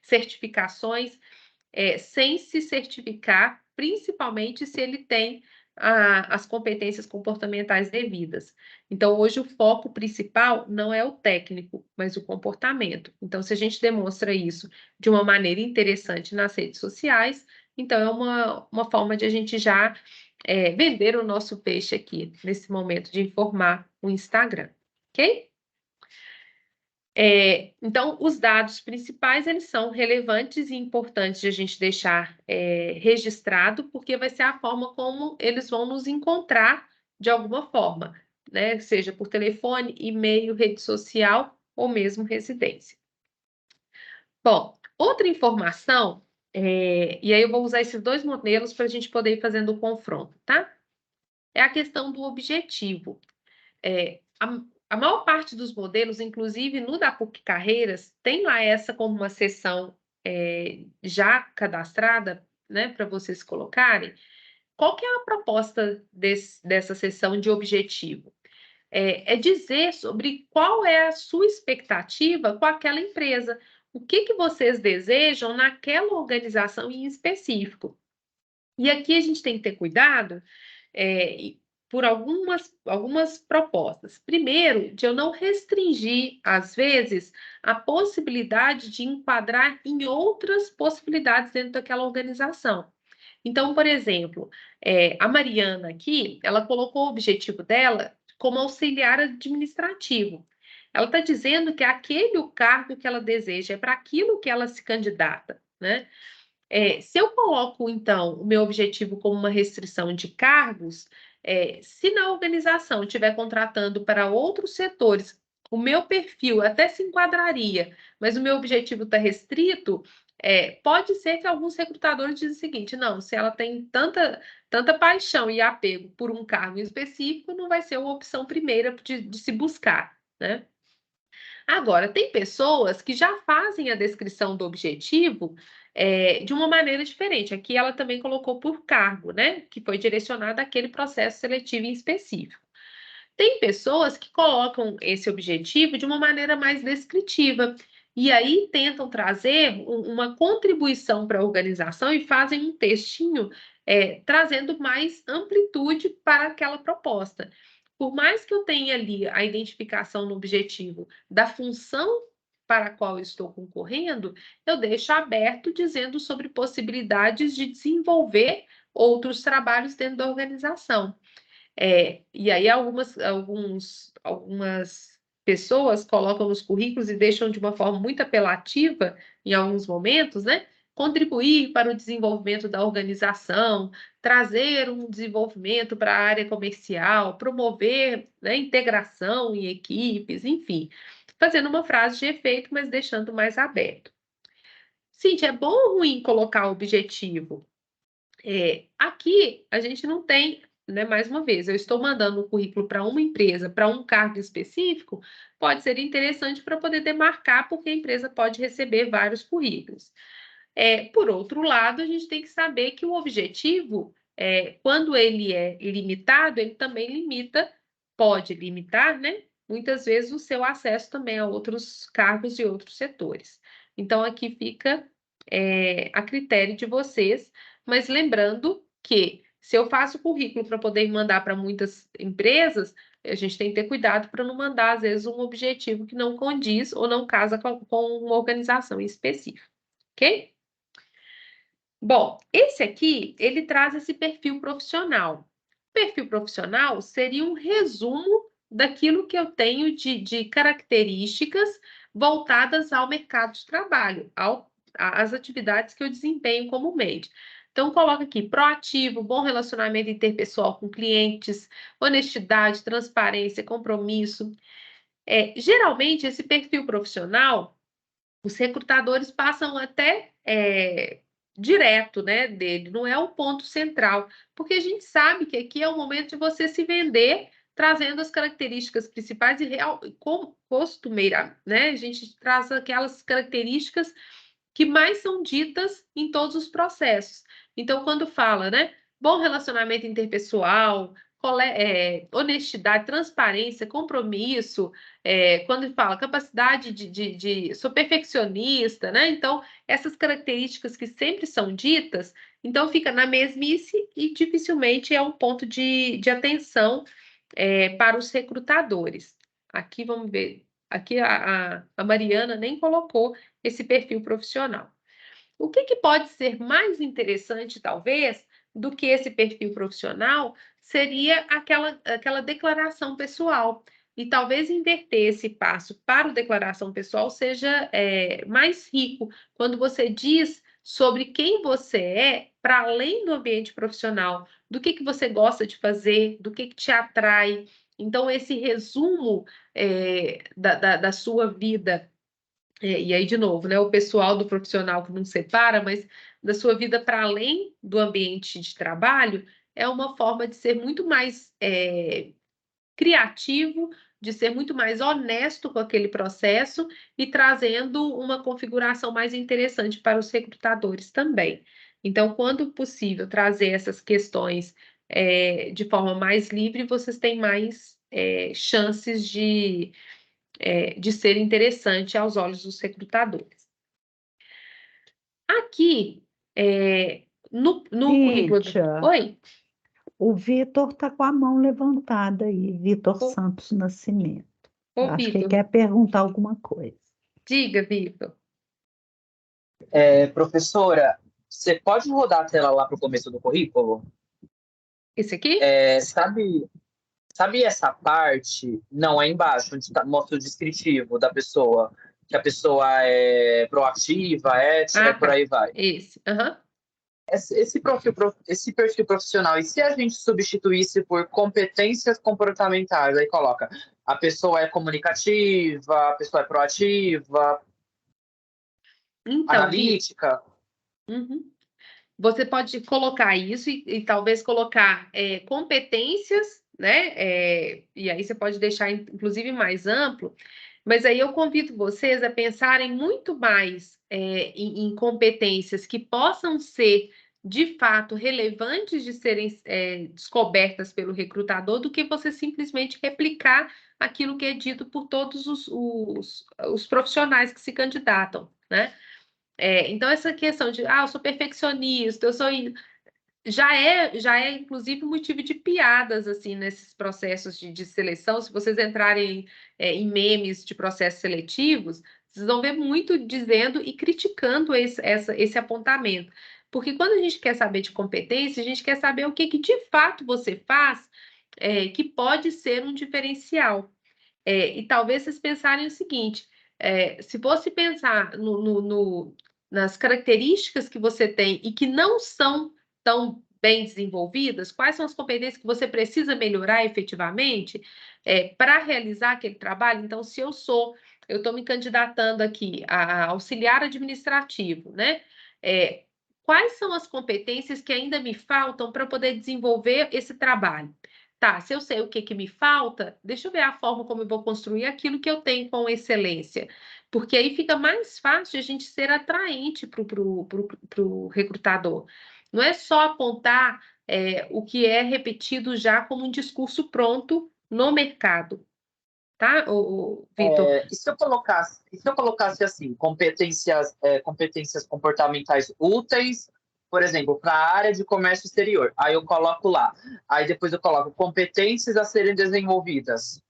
certificações, sem se certificar, principalmente se ele tem as competências comportamentais devidas. Então, hoje, o foco principal não é o técnico, mas o comportamento. Então, se a gente demonstra isso de uma maneira interessante nas redes sociais, então é uma forma de a gente já vender o nosso peixe aqui, nesse momento de informar o Instagram, ok? Então, os dados principais, eles são relevantes e importantes de a gente deixar registrado, porque vai ser a forma como eles vão nos encontrar de alguma forma, né? Seja por telefone, e-mail, rede social ou mesmo residência. Bom, outra informação, e aí eu vou usar esses dois modelos para a gente poder ir fazendo o confronto, tá? É a questão do objetivo. A maior parte dos modelos, inclusive no da PUC Carreiras, tem lá essa como uma seção já cadastrada, né, para vocês colocarem. Qual que é a proposta dessa seção de objetivo? É dizer sobre qual é a sua expectativa com aquela empresa. O que vocês desejam naquela organização em específico. E aqui a gente tem que ter cuidado por algumas propostas. Primeiro, de eu não restringir, às vezes, a possibilidade de enquadrar em outras possibilidades dentro daquela organização. Então, por exemplo, a Mariana aqui, ela colocou o objetivo dela como auxiliar administrativo. Ela está dizendo que é aquele o cargo que ela deseja, é para aquilo que ela se candidata, né? Se eu coloco, então, o meu objetivo como uma restrição de cargos, se na organização estiver contratando para outros setores, o meu perfil até se enquadraria, mas o meu objetivo está restrito, pode ser que alguns recrutadores dizem o seguinte: não, se ela tem tanta paixão e apego por um cargo específico, não vai ser uma opção primeira de se buscar, né? Agora, tem pessoas que já fazem a descrição do objetivo de uma maneira diferente. Aqui ela também colocou por cargo, né? Que foi direcionado àquele processo seletivo em específico. Tem pessoas que colocam esse objetivo de uma maneira mais descritiva, e aí tentam trazer uma contribuição para a organização e fazem um textinho trazendo mais amplitude para aquela proposta. Por mais que eu tenha ali a identificação no objetivo da função para a qual eu estou concorrendo, eu deixo aberto dizendo sobre possibilidades de desenvolver outros trabalhos dentro da organização. E aí algumas pessoas colocam nos currículos e deixam de uma forma muito apelativa, em alguns momentos, né? Contribuir para o desenvolvimento da organização, trazer um desenvolvimento para a área comercial, promover, né, integração em equipes, enfim, fazendo uma frase de efeito, mas deixando mais aberto. Cíntia, é bom ou ruim colocar o objetivo? Aqui a gente não tem, né, mais uma vez, eu estou mandando um currículo para uma empresa, para um cargo específico, pode ser interessante para poder demarcar, porque a empresa pode receber vários currículos. Por outro lado, a gente tem que saber que o objetivo, quando ele é limitado, ele também pode limitar, né, muitas vezes o seu acesso também a outros cargos e outros setores. Então, aqui fica a critério de vocês, mas lembrando que se eu faço currículo para poder mandar para muitas empresas, a gente tem que ter cuidado para não mandar, às vezes, um objetivo que não condiz ou não casa com uma organização específica, ok? Bom, esse aqui, ele traz esse perfil profissional. O perfil profissional seria um resumo daquilo que eu tenho de características voltadas ao mercado de trabalho, às atividades que eu desempenho comumente. Então, coloca aqui, proativo, bom relacionamento interpessoal com clientes, honestidade, transparência, compromisso. Geralmente, esse perfil profissional, os recrutadores passam até direto, né, dele, não é o ponto central, porque a gente sabe que aqui é o momento de você se vender, trazendo as características principais e costumeira, né? A gente traz aquelas características que mais são ditas em todos os processos. Então, quando fala, né, bom relacionamento interpessoal, honestidade, transparência, compromisso, quando fala capacidade sou perfeccionista, né? Então, essas características que sempre são ditas, então fica na mesmice e dificilmente é um ponto de atenção para os recrutadores. Aqui vamos ver, aqui a Mariana nem colocou esse perfil profissional. O que pode ser mais interessante, talvez, do que esse perfil profissional, seria aquela declaração pessoal. E talvez inverter esse passo para a declaração pessoal seja mais rico, quando você diz sobre quem você é, para além do ambiente profissional, do que você gosta de fazer, do que te atrai. Então, esse resumo da sua vida, e aí, de novo, né, o pessoal do profissional que não separa, mas da sua vida para além do ambiente de trabalho, é uma forma de ser muito mais criativo, de ser muito mais honesto com aquele processo e trazendo uma configuração mais interessante para os recrutadores também. Então, quando possível, trazer essas questões de forma mais livre, vocês têm mais chances de ser interessante aos olhos dos recrutadores. Aqui, no currículo... Oi? O Vitor está com a mão levantada aí, Vitor Santos Nascimento. Acho que ele quer perguntar alguma coisa. Diga, Vitor. Professora, você pode rodar a tela lá para o começo do currículo? Esse aqui? Sabe essa parte? Não, é embaixo, onde mostra o descritivo da pessoa. Que a pessoa é proativa, ética, por aí vai. Esse, Esse perfil profissional, e se a gente substituísse por competências comportamentais? Aí coloca, a pessoa é comunicativa, a pessoa é proativa, analítica. Você pode colocar isso e talvez colocar competências, né? E aí você pode deixar, inclusive, mais amplo. Mas aí eu convido vocês a pensarem muito mais em competências que possam ser, de fato, relevantes de serem descobertas pelo recrutador, do que você simplesmente replicar aquilo que é dito por todos os profissionais que se candidatam, né? Então, essa questão de, eu sou perfeccionista, eu sou... Já é, inclusive, motivo de piadas, assim, nesses processos de seleção. Se vocês entrarem em memes de processos seletivos, vocês vão ver muito dizendo e criticando esse apontamento. Porque quando a gente quer saber de competência, a gente quer saber o que de fato você faz que pode ser um diferencial. E talvez vocês pensarem o seguinte, se fosse pensar nas características que você tem e que não são tão bem desenvolvidas, quais são as competências que você precisa melhorar efetivamente para realizar aquele trabalho? Então, se eu estou me candidatando aqui a auxiliar administrativo, né? Quais são as competências que ainda me faltam para poder desenvolver esse trabalho? Tá, se eu sei o que me falta, deixa eu ver a forma como eu vou construir aquilo que eu tenho com excelência. Porque aí fica mais fácil a gente ser atraente para o recrutador. Não é só apontar o que é repetido já como um discurso pronto no mercado. Tá, Vitor? E se eu colocasse assim, competências comportamentais úteis, por exemplo, para a área de comércio exterior, aí eu coloco lá. Aí depois eu coloco competências a serem desenvolvidas.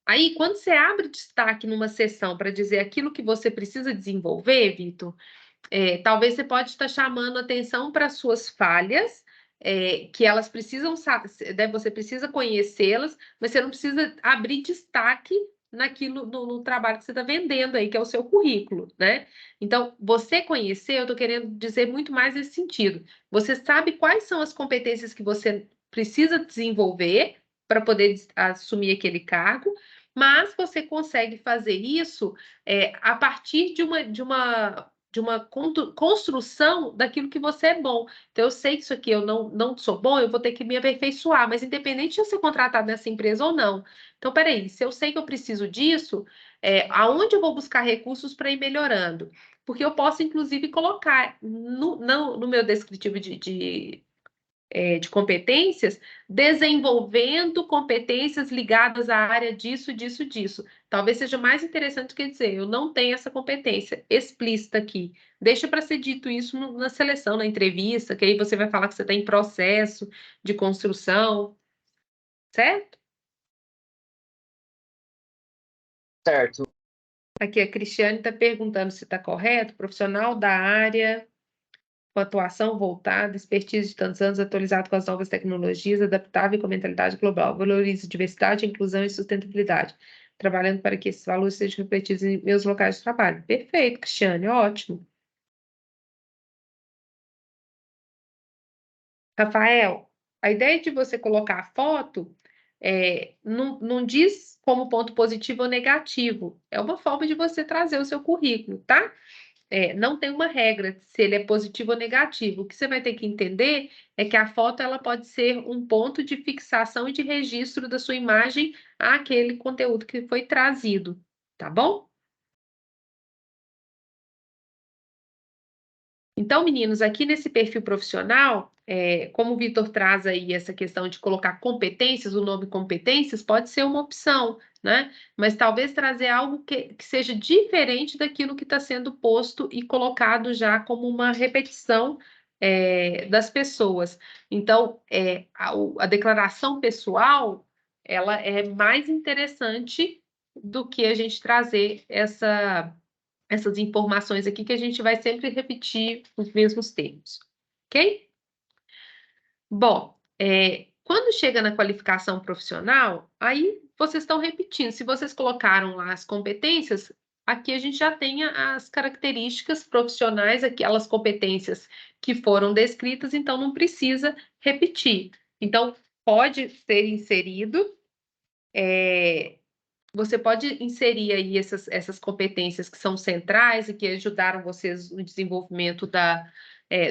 Aí, quando você abre destaque numa sessão para dizer aquilo que você precisa desenvolver, Vitor, talvez você pode estar chamando atenção para as suas falhas, que elas precisam saber, você precisa conhecê-las, mas você não precisa abrir destaque naquilo, no trabalho que você está vendendo aí, que é o seu currículo, né? Então, você conhecer, eu estou querendo dizer muito mais nesse sentido. Você sabe quais são as competências que você precisa desenvolver para poder assumir aquele cargo, mas você consegue fazer isso a partir de uma construção daquilo que você é bom. Então, eu sei que isso aqui eu não sou bom, eu vou ter que me aperfeiçoar, mas independente de eu ser contratado nessa empresa ou não. Então, peraí, se eu sei que eu preciso disso, aonde eu vou buscar recursos para ir melhorando? Porque eu posso, inclusive, colocar no meu descritivo de competências, desenvolvendo competências ligadas à área disso, disso, disso. Talvez seja mais interessante do que dizer, eu não tenho essa competência explícita aqui. Deixa para ser dito isso na seleção, na entrevista, que aí você vai falar que você está em processo de construção, certo? Certo. Aqui a Cristiane está perguntando se está correto, profissional da área com atuação voltada, expertise de tantos anos, atualizado com as novas tecnologias, adaptável com a mentalidade global, valoriza diversidade, inclusão e sustentabilidade, trabalhando para que esses valores sejam refletidos em meus locais de trabalho. Perfeito, Cristiane, ótimo. Rafael, a ideia de você colocar a foto não diz como ponto positivo ou negativo, é uma forma de você trazer o seu currículo, tá? Não tem uma regra se ele é positivo ou negativo. O que você vai ter que entender é que a foto ela pode ser um ponto de fixação e de registro da sua imagem àquele conteúdo que foi trazido, tá bom? Então, meninos, aqui nesse perfil profissional, como o Vitor traz aí essa questão de colocar competências, o nome competências pode ser uma opção, né? Mas talvez trazer algo que seja diferente daquilo que está sendo posto e colocado já como uma repetição das pessoas. Então, a declaração pessoal, ela é mais interessante do que a gente trazer essas informações aqui que a gente vai sempre repetir os mesmos termos, ok? Bom, quando chega na qualificação profissional, aí vocês estão repetindo. Se vocês colocaram lá as competências, aqui a gente já tem as características profissionais, aquelas competências que foram descritas, então não precisa repetir. Então, pode ser inserido você pode inserir aí essas competências que são centrais e que ajudaram vocês no desenvolvimento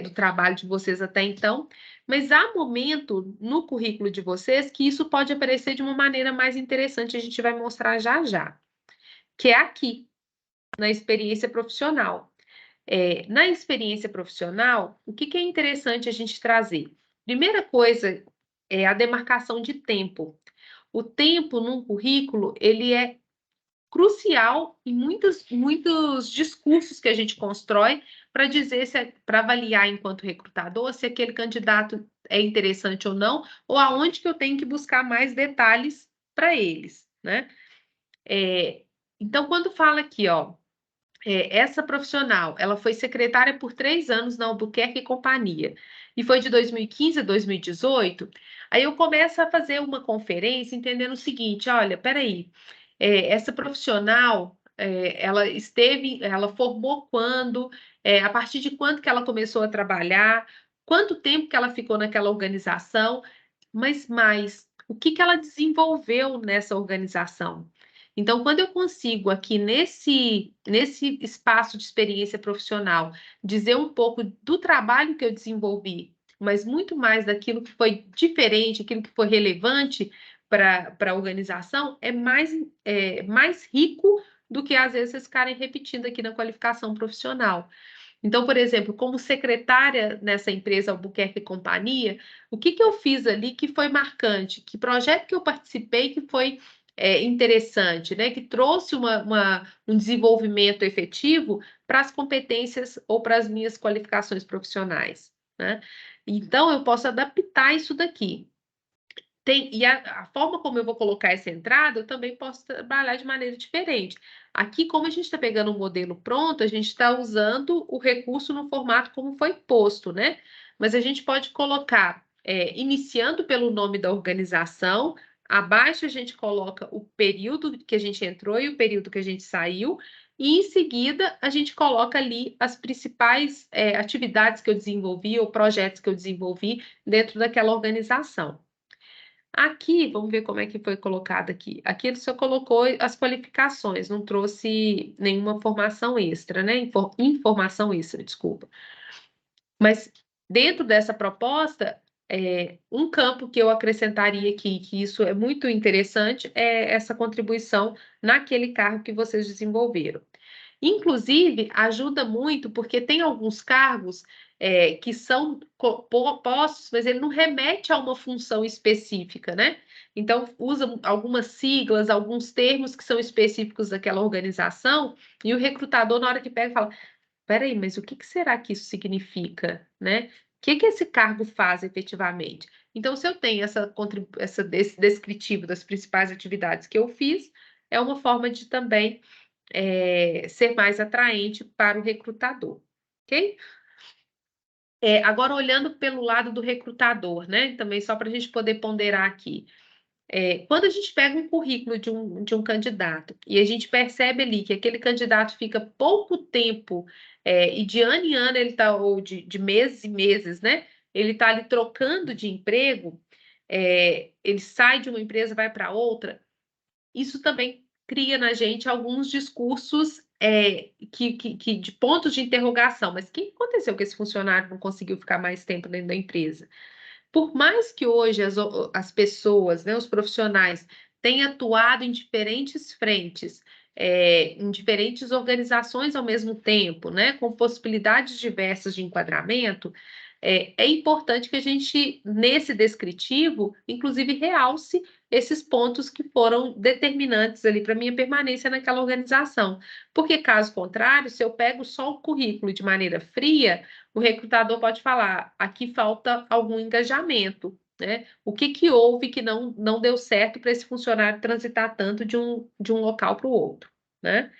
do trabalho de vocês até então, mas há momento no currículo de vocês que isso pode aparecer de uma maneira mais interessante, a gente vai mostrar já já, que é aqui, na experiência profissional. Na experiência profissional, o que é interessante a gente trazer? Primeira coisa é a demarcação de tempo. O tempo num currículo, ele é crucial em muitos discursos que a gente constrói para dizer para avaliar enquanto recrutador se aquele candidato é interessante ou não, ou aonde que eu tenho que buscar mais detalhes para eles, né? Então, quando fala aqui, ó, essa profissional, ela foi secretária por 3 anos na Albuquerque e Companhia, e foi de 2015 a 2018, aí eu começo a fazer uma conferência entendendo o seguinte, olha, peraí, essa profissional, ela formou quando, a partir de quando que ela começou a trabalhar, quanto tempo que ela ficou naquela organização, mas mais, o que ela desenvolveu nessa organização? Então, quando eu consigo aqui nesse espaço de experiência profissional dizer um pouco do trabalho que eu desenvolvi, mas muito mais daquilo que foi diferente, aquilo que foi relevante para a organização, é mais rico do que às vezes vocês ficarem repetindo aqui na qualificação profissional. Então, por exemplo, como secretária nessa empresa Albuquerque e Companhia, o que eu fiz ali que foi marcante? Que projeto que eu participei que foi interessante, né? Que trouxe um desenvolvimento efetivo para as competências ou para as minhas qualificações profissionais, né? Então, eu posso adaptar isso daqui. E a forma como eu vou colocar essa entrada, eu também posso trabalhar de maneira diferente. Aqui, como a gente está pegando um modelo pronto, a gente está usando o recurso no formato como foi posto, né? Mas a gente pode colocar, iniciando pelo nome da organização, abaixo a gente coloca o período que a gente entrou e o período que a gente saiu, e em seguida a gente coloca ali as principais atividades que eu desenvolvi ou projetos que eu desenvolvi dentro daquela organização. Aqui, vamos ver como é que foi colocado aqui. Aqui ele só colocou as qualificações, não trouxe nenhuma formação extra, né? Informação extra, desculpa. Mas dentro dessa proposta, um campo que eu acrescentaria aqui, que isso é muito interessante, é essa contribuição naquele cargo que vocês desenvolveram. Inclusive, ajuda muito, porque tem alguns cargos que são postos, mas ele não remete a uma função específica, né? Então, usa algumas siglas, alguns termos que são específicos daquela organização, e o recrutador, na hora que pega, fala: peraí, mas o que será que isso significa, né? O que esse cargo faz efetivamente? Então, se eu tenho esse descritivo das principais atividades que eu fiz, é uma forma de também ser mais atraente para o recrutador, ok? Agora, olhando pelo lado do recrutador, né? Também só para a gente poder ponderar aqui. Quando a gente pega um currículo de um candidato e a gente percebe ali que aquele candidato fica pouco tempo e de ano em ano ele está, ou de meses e meses, né? Ele está ali trocando de emprego, ele sai de uma empresa, vai para outra, isso também cria na gente alguns discursos de pontos de interrogação. Mas o que aconteceu que esse funcionário não conseguiu ficar mais tempo dentro da empresa? Por mais que hoje as pessoas, né, os profissionais, tenham atuado em diferentes frentes, em diferentes organizações ao mesmo tempo, né, com possibilidades diversas de enquadramento, é importante que a gente, nesse descritivo, inclusive, realce esses pontos que foram determinantes ali para minha permanência naquela organização. Porque, caso contrário, se eu pego só o currículo de maneira fria, o recrutador pode falar: aqui falta algum engajamento, né? O que houve que não deu certo para esse funcionário transitar tanto de um local para o outro, né?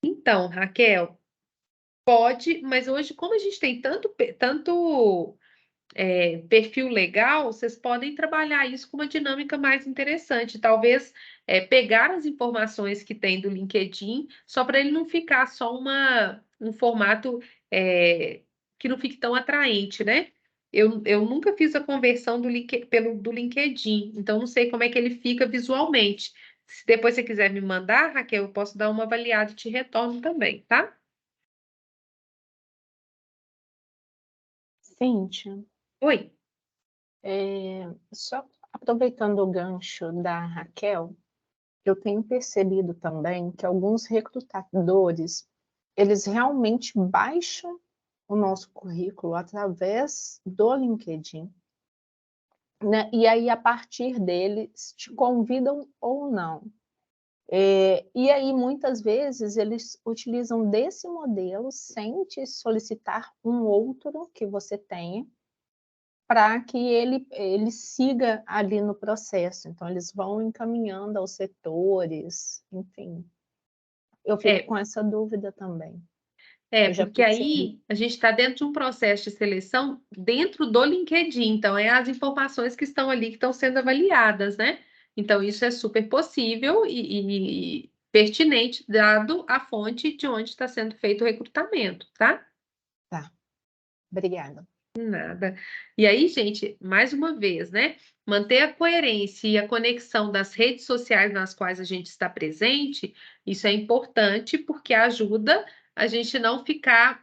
Então, Raquel, pode, mas hoje, como a gente tem tanto perfil legal, vocês podem trabalhar isso com uma dinâmica mais interessante. Talvez pegar as informações que tem do LinkedIn, só para ele não ficar só um formato que não fique tão atraente, né? Eu nunca fiz a conversão do LinkedIn, então não sei como é que ele fica visualmente. Se depois você quiser me mandar, Raquel, eu posso dar uma avaliada e te retorno também, tá? Cíntia, Oi. só aproveitando o gancho da Raquel, eu tenho percebido também que alguns recrutadores, eles realmente baixam o nosso currículo através do LinkedIn, né? E aí, a partir deles, te convidam ou não. E aí, muitas vezes, eles utilizam desse modelo sem te solicitar um outro que você tenha, para que ele siga ali no processo. Então, eles vão encaminhando aos setores, enfim. Eu fico com essa dúvida também. Eu já Porque percebi. aí a gente está dentro de um processo de seleção dentro do LinkedIn, então é as informações que estão ali que estão sendo avaliadas, né? Então, isso é super possível e pertinente, dado a fonte de onde está sendo feito o recrutamento, tá? Tá, obrigada. Nada. E aí, gente, mais uma vez, né? Manter a coerência e a conexão das redes sociais nas quais a gente está presente, isso é importante porque ajuda a gente não ficar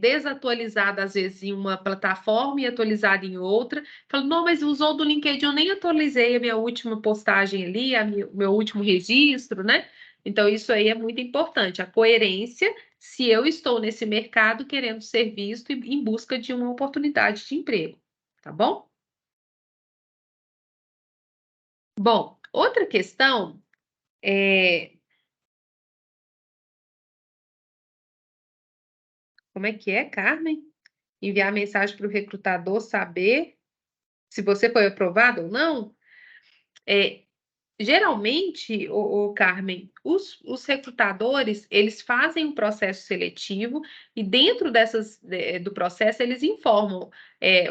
desatualizado, às vezes, em uma plataforma e atualizado em outra. Falando, não, mas usou do LinkedIn, eu nem atualizei a minha última postagem ali, o meu último registro, né? Então, isso aí é muito importante, a coerência se eu estou nesse mercado querendo ser visto e em busca de uma oportunidade de emprego, tá bom? Bom, outra questão é... Como é, Carmen? Enviar mensagem para o recrutador saber se você foi aprovado ou não? Geralmente, Carmen, os recrutadores, eles fazem um processo seletivo e dentro do processo eles informam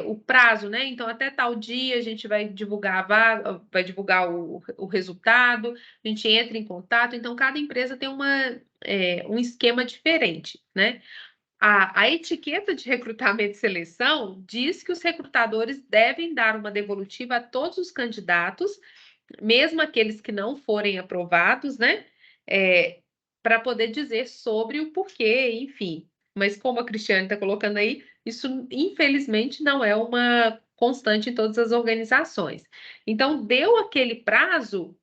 o prazo, né? Então, até tal dia a gente vai divulgar a vaga, vai divulgar o resultado, a gente entra em contato, então cada empresa tem um esquema diferente, né? A etiqueta de recrutamento e seleção diz que os recrutadores devem dar uma devolutiva a todos os candidatos, mesmo aqueles que não forem aprovados, né? Para poder dizer sobre o porquê, enfim. Mas como a Cristiane está colocando aí, isso infelizmente não é uma constante em todas as organizações. Então, deu aquele prazo,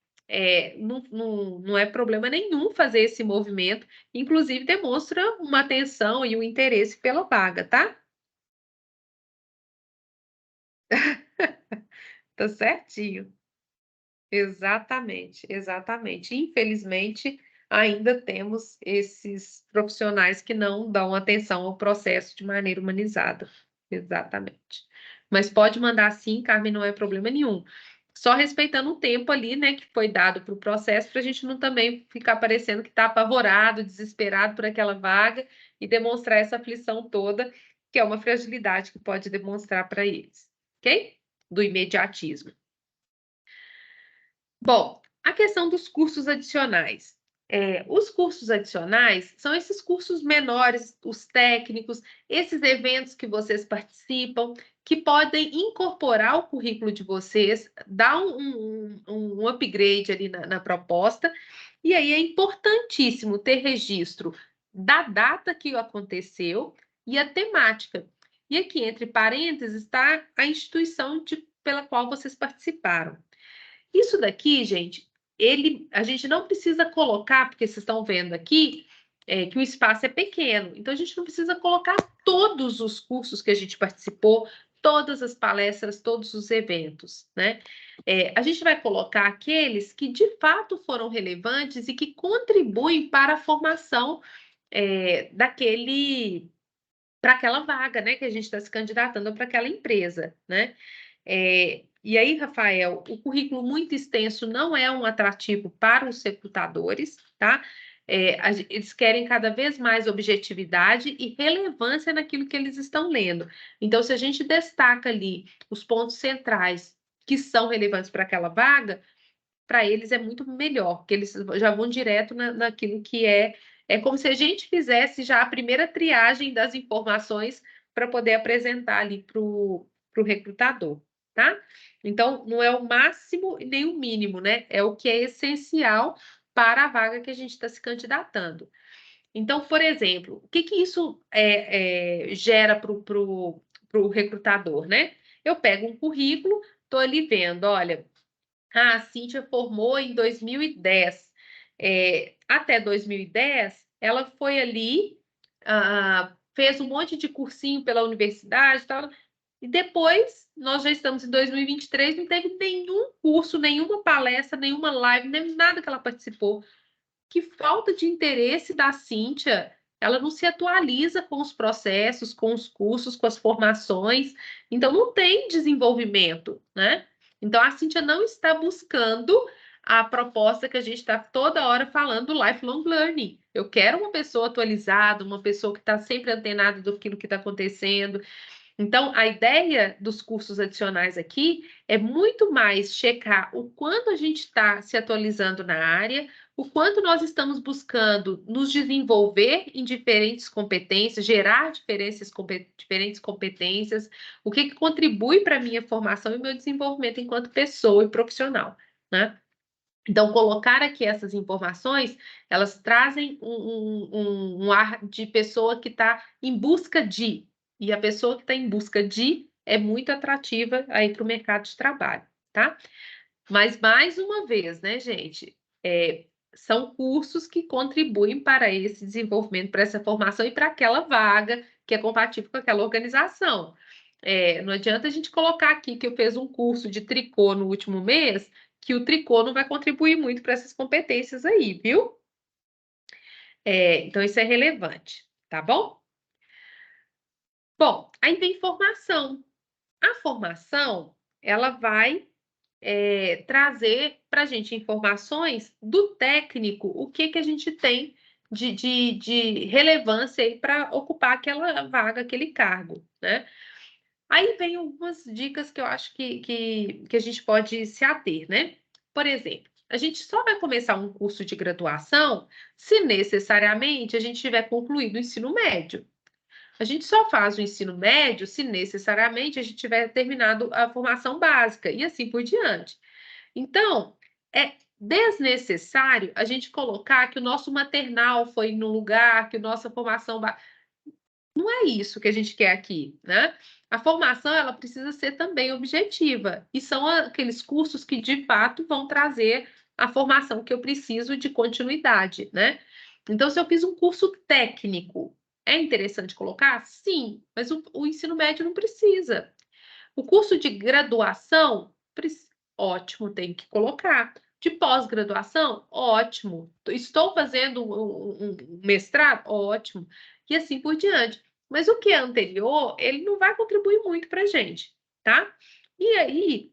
não é problema nenhum fazer esse movimento, inclusive demonstra uma atenção e um interesse pela vaga, tá? Tá certinho. Exatamente, exatamente. Infelizmente, ainda temos esses profissionais que não dão atenção ao processo de maneira humanizada. Exatamente. Mas pode mandar sim, Carmen, não é problema nenhum. Só respeitando o tempo ali, né, que foi dado para o processo, para a gente não também ficar parecendo que está apavorado, desesperado por aquela vaga e demonstrar essa aflição toda, que é uma fragilidade que pode demonstrar para eles, ok? Do imediatismo. Bom, a questão dos cursos adicionais. Os cursos adicionais são esses cursos menores, os técnicos, esses eventos que vocês participam, que podem incorporar o currículo de vocês, dar um upgrade ali na proposta, e aí é importantíssimo ter registro da data que aconteceu e a temática. E aqui, entre parênteses, está a instituição pela qual vocês participaram. Isso daqui, gente, a gente não precisa colocar, porque vocês estão vendo aqui, que o espaço é pequeno. Então, a gente não precisa colocar todos os cursos que a gente participou, todas as palestras, todos os eventos, né? A gente vai colocar aqueles que, de fato, foram relevantes e que contribuem para a formação para aquela vaga, né? Que a gente está se candidatando para aquela empresa, né? E aí, Rafael, o currículo muito extenso não é um atrativo para os recrutadores, tá? Eles querem cada vez mais objetividade e relevância naquilo que eles estão lendo. Então, se a gente destaca ali os pontos centrais que são relevantes para aquela vaga, para eles é muito melhor, porque eles já vão direto naquilo que é. É como se a gente fizesse já a primeira triagem das informações para poder apresentar ali para o recrutador. tá? Então, não é o máximo e nem o mínimo, né? É o que é essencial para a vaga que a gente está se candidatando. Então, por exemplo, o que isso gera para o recrutador, né? Eu pego um currículo, estou ali vendo, olha, a Cíntia formou em 2010. Até 2010, ela foi ali, fez um monte de cursinho pela universidade e tal, e depois, nós já estamos em 2023, não teve nenhum curso, nenhuma palestra, nenhuma live, nem nada que ela participou. Que falta de interesse da Cíntia, ela não se atualiza com os processos, com os cursos, com as formações, então não tem desenvolvimento, né? Então a Cíntia não está buscando a proposta que a gente está toda hora falando do lifelong learning. Eu quero uma pessoa atualizada, uma pessoa que está sempre antenada do que está acontecendo. Então, a ideia dos cursos adicionais aqui é muito mais checar o quanto a gente está se atualizando na área, o quanto nós estamos buscando nos desenvolver em diferentes competências, gerar diferentes competências, o que contribui para a minha formação e meu desenvolvimento enquanto pessoa e profissional, né? Então, colocar aqui essas informações, elas trazem um ar de pessoa que está em busca de, e a pessoa que está em busca de é muito atrativa aí para o mercado de trabalho, tá? Mas, mais uma vez, né, gente, são cursos que contribuem para esse desenvolvimento, para essa formação e para aquela vaga que é compatível com aquela organização. Não adianta a gente colocar aqui que eu fiz um curso de tricô no último mês, que o tricô não vai contribuir muito para essas competências aí, viu? Então, isso é relevante, tá bom? Bom, aí vem formação. A formação, ela vai trazer para a gente informações do técnico, o que a gente tem de relevância para ocupar aquela vaga, aquele cargo, né? Aí vem algumas dicas que eu acho que a gente pode se ater, né? Por exemplo, a gente só vai começar um curso de graduação se necessariamente a gente tiver concluído o ensino médio. A gente só faz o ensino médio se necessariamente a gente tiver terminado a formação básica e assim por diante. Então, é desnecessário a gente colocar que o nosso maternal foi no lugar, que a nossa formação... Não é isso que a gente quer aqui, né? A formação, ela precisa ser também objetiva. E são aqueles cursos que, de fato, vão trazer a formação que eu preciso de continuidade, né? Então, se eu fiz um curso técnico, é interessante colocar? Sim, mas o ensino médio não precisa. O curso de graduação, ótimo, tem que colocar. De pós-graduação, ótimo. Estou fazendo um mestrado, ótimo. E assim por diante. Mas o que é anterior, ele não vai contribuir muito para a gente, tá? E aí,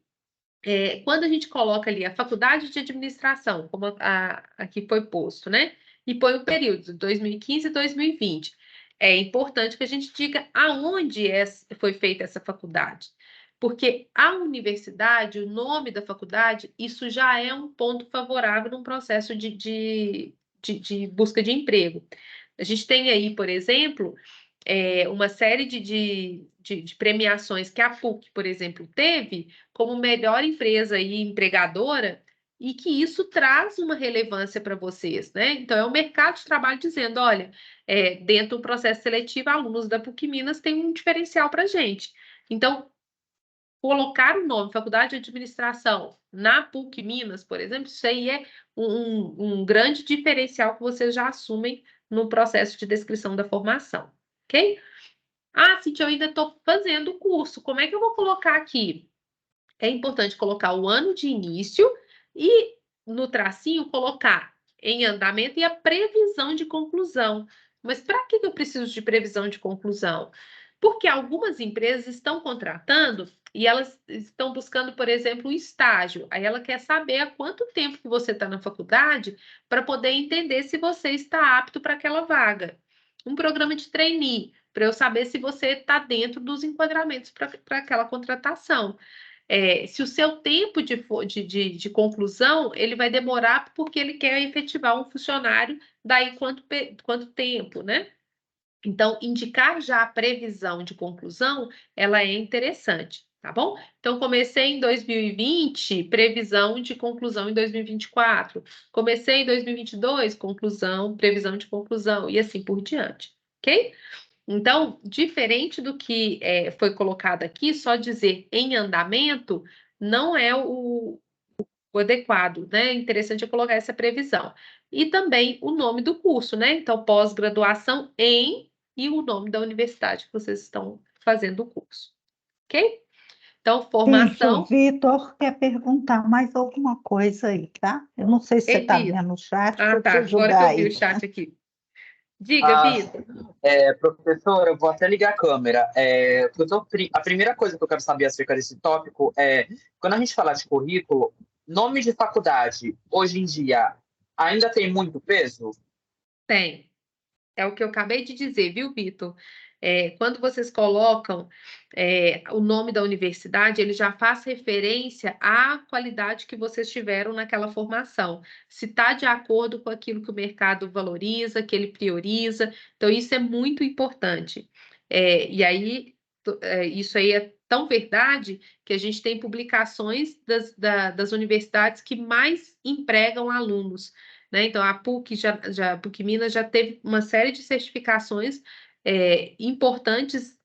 quando a gente coloca ali a faculdade de administração, como aqui foi posto, né? E põe o período, 2015 e 2020. É importante que a gente diga aonde foi feita essa faculdade. Porque a universidade, o nome da faculdade, isso já é um ponto favorável num processo de busca de emprego. A gente tem aí, por exemplo, uma série de premiações que a PUC, por exemplo, teve como melhor empresa e empregadora, e que isso traz uma relevância para vocês, né? Então, é o mercado de trabalho dizendo, olha, dentro do processo seletivo, alunos da PUC Minas têm um diferencial para a gente. Então, colocar o nome Faculdade de Administração na PUC Minas, por exemplo, isso aí é um grande diferencial que vocês já assumem no processo de descrição da formação, ok? Cíntia, eu ainda estou fazendo o curso, como é que eu vou colocar aqui? É importante colocar o ano de início e no tracinho colocar em andamento e a previsão de conclusão. Mas para que eu preciso de previsão de conclusão? Porque algumas empresas estão contratando e elas estão buscando, por exemplo, um estágio. Aí ela quer saber há quanto tempo que você está na faculdade para poder entender se você está apto para aquela vaga. Um programa de trainee, para eu saber se você está dentro dos enquadramentos para aquela contratação. Se o seu tempo de conclusão, ele vai demorar porque ele quer efetivar um funcionário daí quanto tempo, né? Então, indicar já a previsão de conclusão, ela é interessante, tá bom? Então, comecei em 2020, previsão de conclusão em 2024. Comecei em 2022, conclusão, previsão de conclusão, e assim por diante, ok? Então, diferente do que foi colocado aqui, só dizer em andamento não é o adequado, né? É interessante eu colocar essa previsão. E também o nome do curso, né? Então, pós-graduação em e o nome da universidade que vocês estão fazendo o curso, ok? Então, Isso, formação. o Vitor quer perguntar mais alguma coisa aí, tá? Eu não sei se você está Vitor. vendo o chat Ah, para te tá. Agora que ajudar eu vi o aí. chat aqui. Diga, Ah, Vitor. professora, eu vou até ligar a câmera. A primeira coisa que eu quero saber acerca desse tópico é, quando a gente fala de currículo, nome de faculdade, hoje em dia, ainda tem muito peso? Tem. É o que eu acabei de dizer, viu, Vitor? Quando vocês colocam o nome da universidade, ele já faz referência à qualidade que vocês tiveram naquela formação. Se está de acordo com aquilo que o mercado valoriza, que ele prioriza. Então, isso é muito importante. E aí, isso aí é tão verdade que a gente tem publicações das universidades que mais empregam alunos, né? Então, a PUC, a PUC Minas já teve uma série de certificações importantes,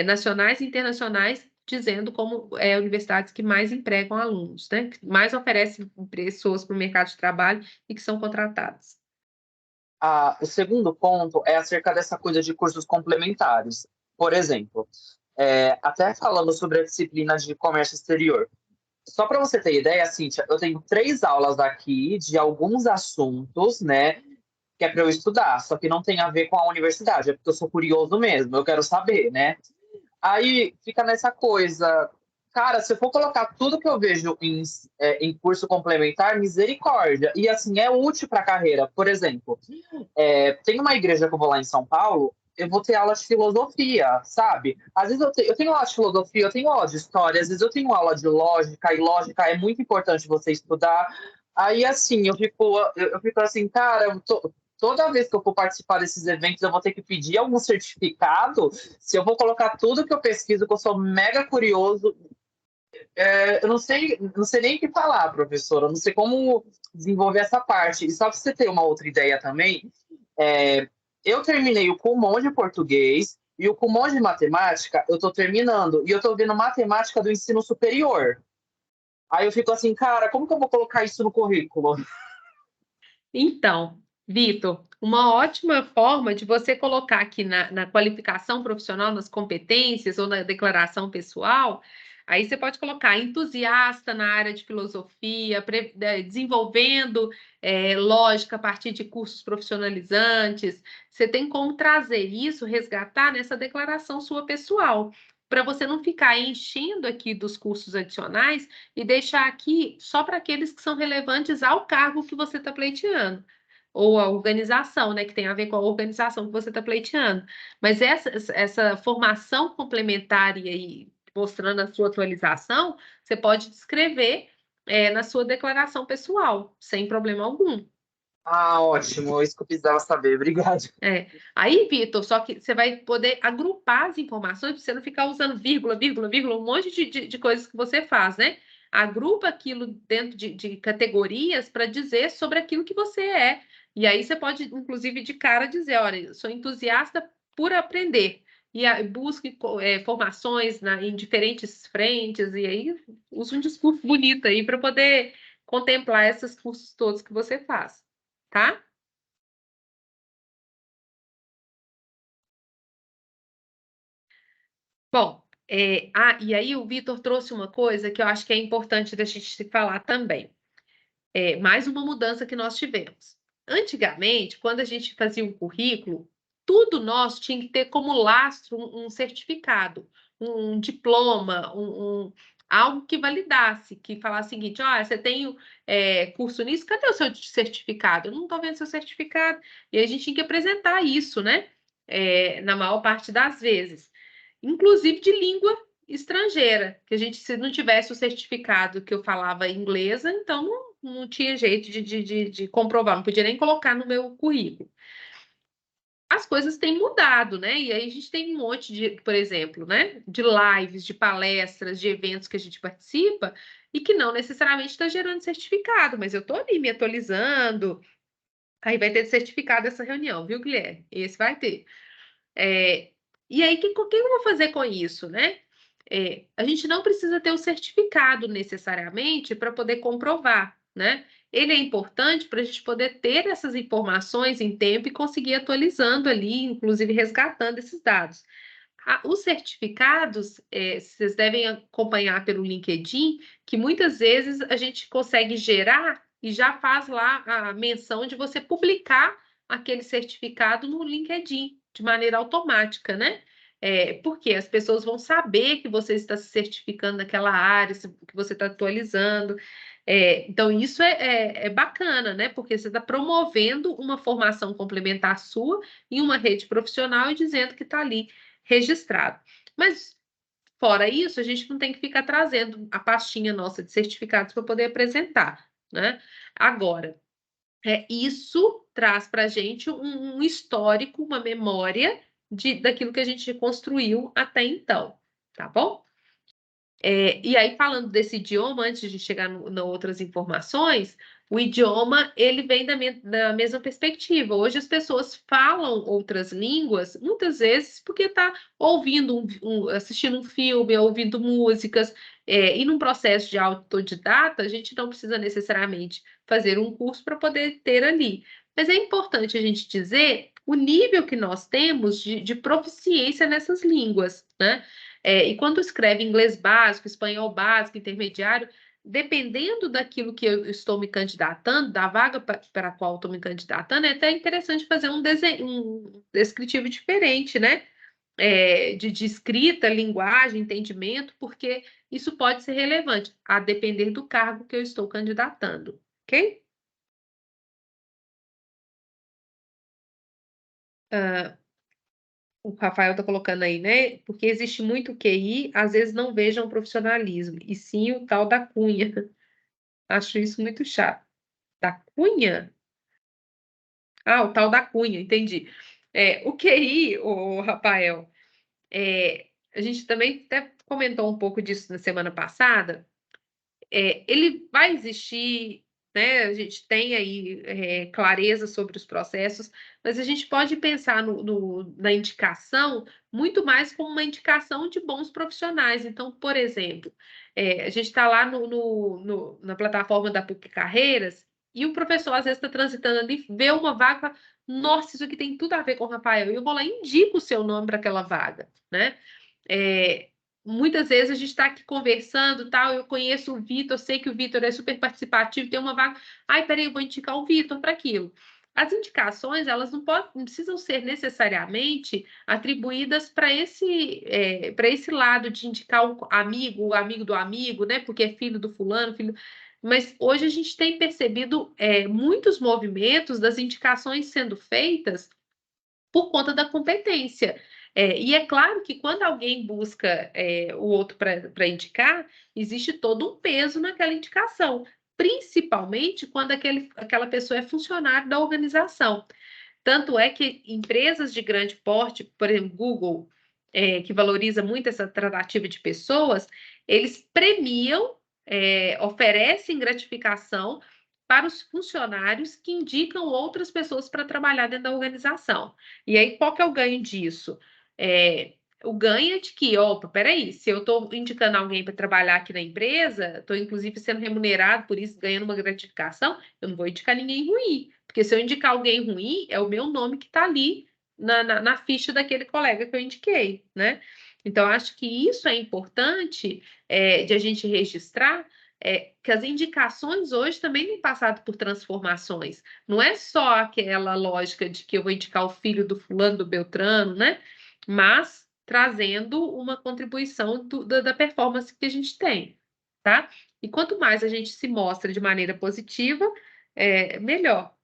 nacionais e internacionais, dizendo como universidades que mais empregam alunos, né? Que mais oferecem pessoas para o mercado de trabalho e que são contratadas. O segundo ponto é acerca dessa coisa de cursos complementares. Por exemplo, até falando sobre a disciplina de comércio exterior. Só para você ter ideia, Cíntia, eu tenho 3 aulas aqui de alguns assuntos, né, que é para eu estudar, só que não tem a ver com a universidade, é porque eu sou curioso mesmo, eu quero saber, né? Aí fica nessa coisa, cara, se eu for colocar tudo que eu vejo em curso complementar, misericórdia. E assim, é útil para a carreira. Por exemplo, tem uma igreja que eu vou lá em São Paulo, eu vou ter aula de filosofia, sabe? Às vezes eu tenho aula de filosofia, eu tenho aula de história, às vezes eu tenho aula de lógica, e lógica é muito importante você estudar. Aí, assim, eu fico assim, cara, toda vez que eu for participar desses eventos, eu vou ter que pedir algum certificado. Se eu vou colocar tudo que eu pesquiso, que eu sou mega curioso, eu não sei nem o que falar, professora, eu não sei como desenvolver essa parte. E só para você ter uma outra ideia também, eu terminei o Kumon de português e o Kumon de matemática eu estou terminando. E eu estou vendo matemática do ensino superior. Aí eu fico assim, cara, como que eu vou colocar isso no currículo? Então, Vitor, uma ótima forma de você colocar aqui na qualificação profissional, nas competências ou na declaração pessoal, aí você pode colocar entusiasta na área de filosofia, desenvolvendo lógica a partir de cursos profissionalizantes. Você tem como trazer isso, resgatar nessa declaração sua pessoal, para você não ficar enchendo aqui dos cursos adicionais e deixar aqui só para aqueles que são relevantes ao cargo que você está pleiteando, ou a organização, né, que tem a ver com a organização que você está pleiteando. Mas essa formação complementar e aí, mostrando a sua atualização, você pode descrever na sua declaração pessoal, sem problema algum. Ah, ótimo, isso que eu precisava saber, obrigado. Aí, Vitor, só que você vai poder agrupar as informações para você não ficar usando vírgula, vírgula, vírgula, um monte de coisas que você faz, né? Agrupa aquilo dentro de categorias para dizer sobre aquilo que você é. E aí você pode, inclusive, de cara dizer, olha, eu sou entusiasta por aprender. E busque formações em diferentes frentes, e aí usa um discurso bonito aí para poder contemplar esses cursos todos que você faz, tá? Bom, e aí o Vitor trouxe uma coisa que eu acho que é importante da gente falar também. Mais uma mudança que nós tivemos. Antigamente, quando a gente fazia um currículo, tudo nosso tinha que ter como lastro um certificado, um diploma, algo que validasse, que falasse o seguinte: olha, você tem curso nisso, cadê o seu certificado? Eu não estou vendo seu certificado. E a gente tinha que apresentar isso, né? Na maior parte das vezes. Inclusive de língua estrangeira, que a gente, se não tivesse o certificado que eu falava inglesa, então não tinha jeito de comprovar, não podia nem colocar no meu currículo. as coisas têm mudado, né? E aí a gente tem um monte de, por exemplo, né, de lives, de palestras, de eventos que a gente participa e que não necessariamente está gerando certificado, mas eu estou ali me atualizando. Aí vai ter certificado essa reunião, viu, Guilherme? Esse vai ter. E aí, o que eu vou fazer com isso, né? A gente não precisa ter o certificado necessariamente para poder comprovar, né? Ele é importante para a gente poder ter essas informações em tempo e conseguir atualizando ali, inclusive resgatando esses dados. Os certificados, vocês devem acompanhar pelo LinkedIn, que muitas vezes a gente consegue gerar e já faz lá a menção de você publicar aquele certificado no LinkedIn, de maneira automática, né? Porque as pessoas vão saber que você está se certificando naquela área, que você está atualizando. Então, isso é bacana, né? Porque você está promovendo uma formação complementar sua em uma rede profissional e dizendo que está ali registrado. Mas, fora isso, a gente não tem que ficar trazendo a pastinha nossa de certificados para poder apresentar, né? Agora, isso traz para a gente um histórico, uma memória daquilo que a gente construiu até então, tá bom? E aí, falando desse idioma, antes de chegar nas outras informações, o idioma, ele vem da mesma perspectiva. Hoje as pessoas falam outras línguas, muitas vezes porque está ouvindo, assistindo um filme, ouvindo músicas, e num processo de autodidata, a gente não precisa necessariamente fazer um curso para poder ter ali. Mas é importante a gente dizer o nível que nós temos de proficiência nessas línguas, né? E quando escreve inglês básico, espanhol básico, intermediário, dependendo daquilo que eu estou me candidatando, da vaga para a qual estou me candidatando, é até interessante fazer um descritivo diferente, né? De escrita, linguagem, entendimento, porque isso pode ser relevante, a depender do cargo que eu estou candidatando, ok? O Rafael está colocando aí, né? Porque existe muito QI, às vezes não vejam o profissionalismo, e sim o tal da cunha. Acho isso muito chato. Da cunha? Ah, o tal da cunha, entendi. O QI, o Rafael, a gente também até comentou um pouco disso na semana passada. Ele vai existir, né? A gente tem aí clareza sobre os processos, mas a gente pode pensar na indicação muito mais como uma indicação de bons profissionais. Então, por exemplo, a gente está lá na plataforma da PUC Carreiras e o professor às vezes está transitando ali, vê uma vaga, nossa, isso aqui tem tudo a ver com o Rafael, e eu vou lá e indico o seu nome para aquela vaga, né? Muitas vezes a gente está aqui conversando, tal, eu conheço o Vitor, sei que o Vitor é super participativo, tem uma vaga, ai, peraí, eu vou indicar o Vitor para aquilo. As indicações, elas não precisam ser necessariamente atribuídas para esse lado de indicar o amigo do amigo, né? Porque é filho do fulano, filho. Mas hoje a gente tem percebido muitos movimentos das indicações sendo feitas por conta da competência. E é claro que quando alguém busca o outro para indicar, existe todo um peso naquela indicação, principalmente quando aquela pessoa é funcionário da organização. Tanto é que empresas de grande porte, por exemplo, Google, que valoriza muito essa tratativa de pessoas, eles premiam, oferecem gratificação para os funcionários que indicam outras pessoas para trabalhar dentro da organização. E aí, qual que é o ganho disso? O ganho é de que, opa, peraí, se eu estou indicando alguém para trabalhar aqui na empresa, estou inclusive sendo remunerado por isso, ganhando uma gratificação, eu não vou indicar ninguém ruim. Porque se eu indicar alguém ruim, é o meu nome que está ali na ficha daquele colega que eu indiquei, né? Então, acho que isso é importante de a gente registrar, que as indicações hoje também têm passado por transformações. Não é só aquela lógica de que eu vou indicar o filho do fulano, do Beltrano, né? Mas trazendo uma contribuição da performance que a gente tem, tá? E quanto mais a gente se mostra de maneira positiva, melhor.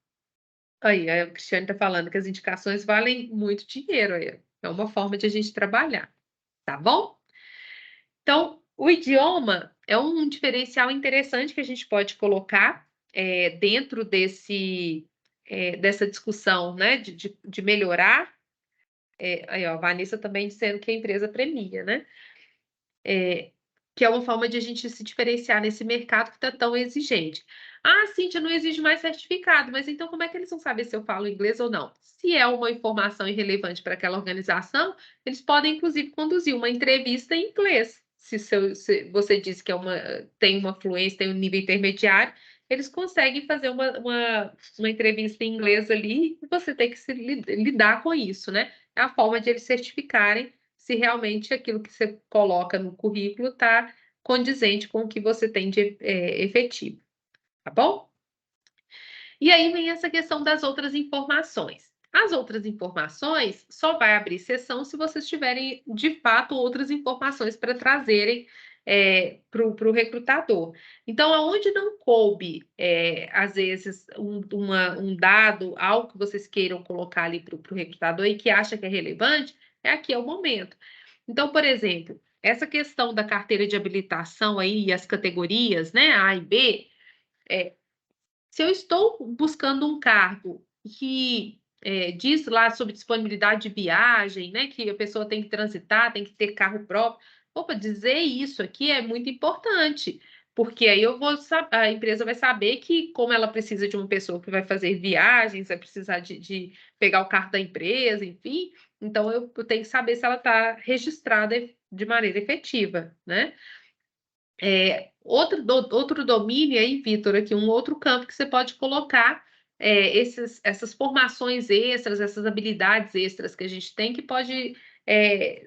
Aí, a Cristiane está falando que as indicações valem muito dinheiro. Aí. É uma forma de a gente trabalhar, tá bom? Então, o idioma é um diferencial interessante que a gente pode colocar dentro dessa discussão, né, de melhorar Aí, ó, a Vanessa também dizendo que a empresa premia, né? Que é uma forma de a gente se diferenciar nesse mercado que está tão exigente. Ah, Cíntia, não exige mais certificado, mas então como é que eles vão saber se eu falo inglês ou não? Se é uma informação irrelevante para aquela organização, eles podem, inclusive, conduzir uma entrevista em inglês. Se você diz que tem uma fluência, tem um nível intermediário, eles conseguem fazer uma entrevista em inglês ali e você tem que lidar com isso, né? É a forma de eles certificarem se realmente aquilo que você coloca no currículo está condizente com o que você tem de efetivo, tá bom? E aí vem essa questão das outras informações. As outras informações só vai abrir sessão se vocês tiverem, de fato, outras informações para trazerem para o recrutador. Então, aonde não coube, às vezes, um dado, algo que vocês queiram colocar ali para o recrutador e que acha que é relevante, aqui é o momento. Então, por exemplo, essa questão da carteira de habilitação aí e as categorias, né, A e B, se eu estou buscando um cargo que diz lá sobre disponibilidade de viagem, né, que a pessoa tem que transitar, tem que ter carro próprio, dizer isso aqui é muito importante, porque aí a empresa vai saber que, como ela precisa de uma pessoa que vai fazer viagens, vai precisar de pegar o carro da empresa, enfim, então eu tenho que saber se ela está registrada de maneira efetiva, né? Outro domínio aí, Vitor, aqui um outro campo que você pode colocar essas formações extras, essas habilidades extras que a gente tem que pode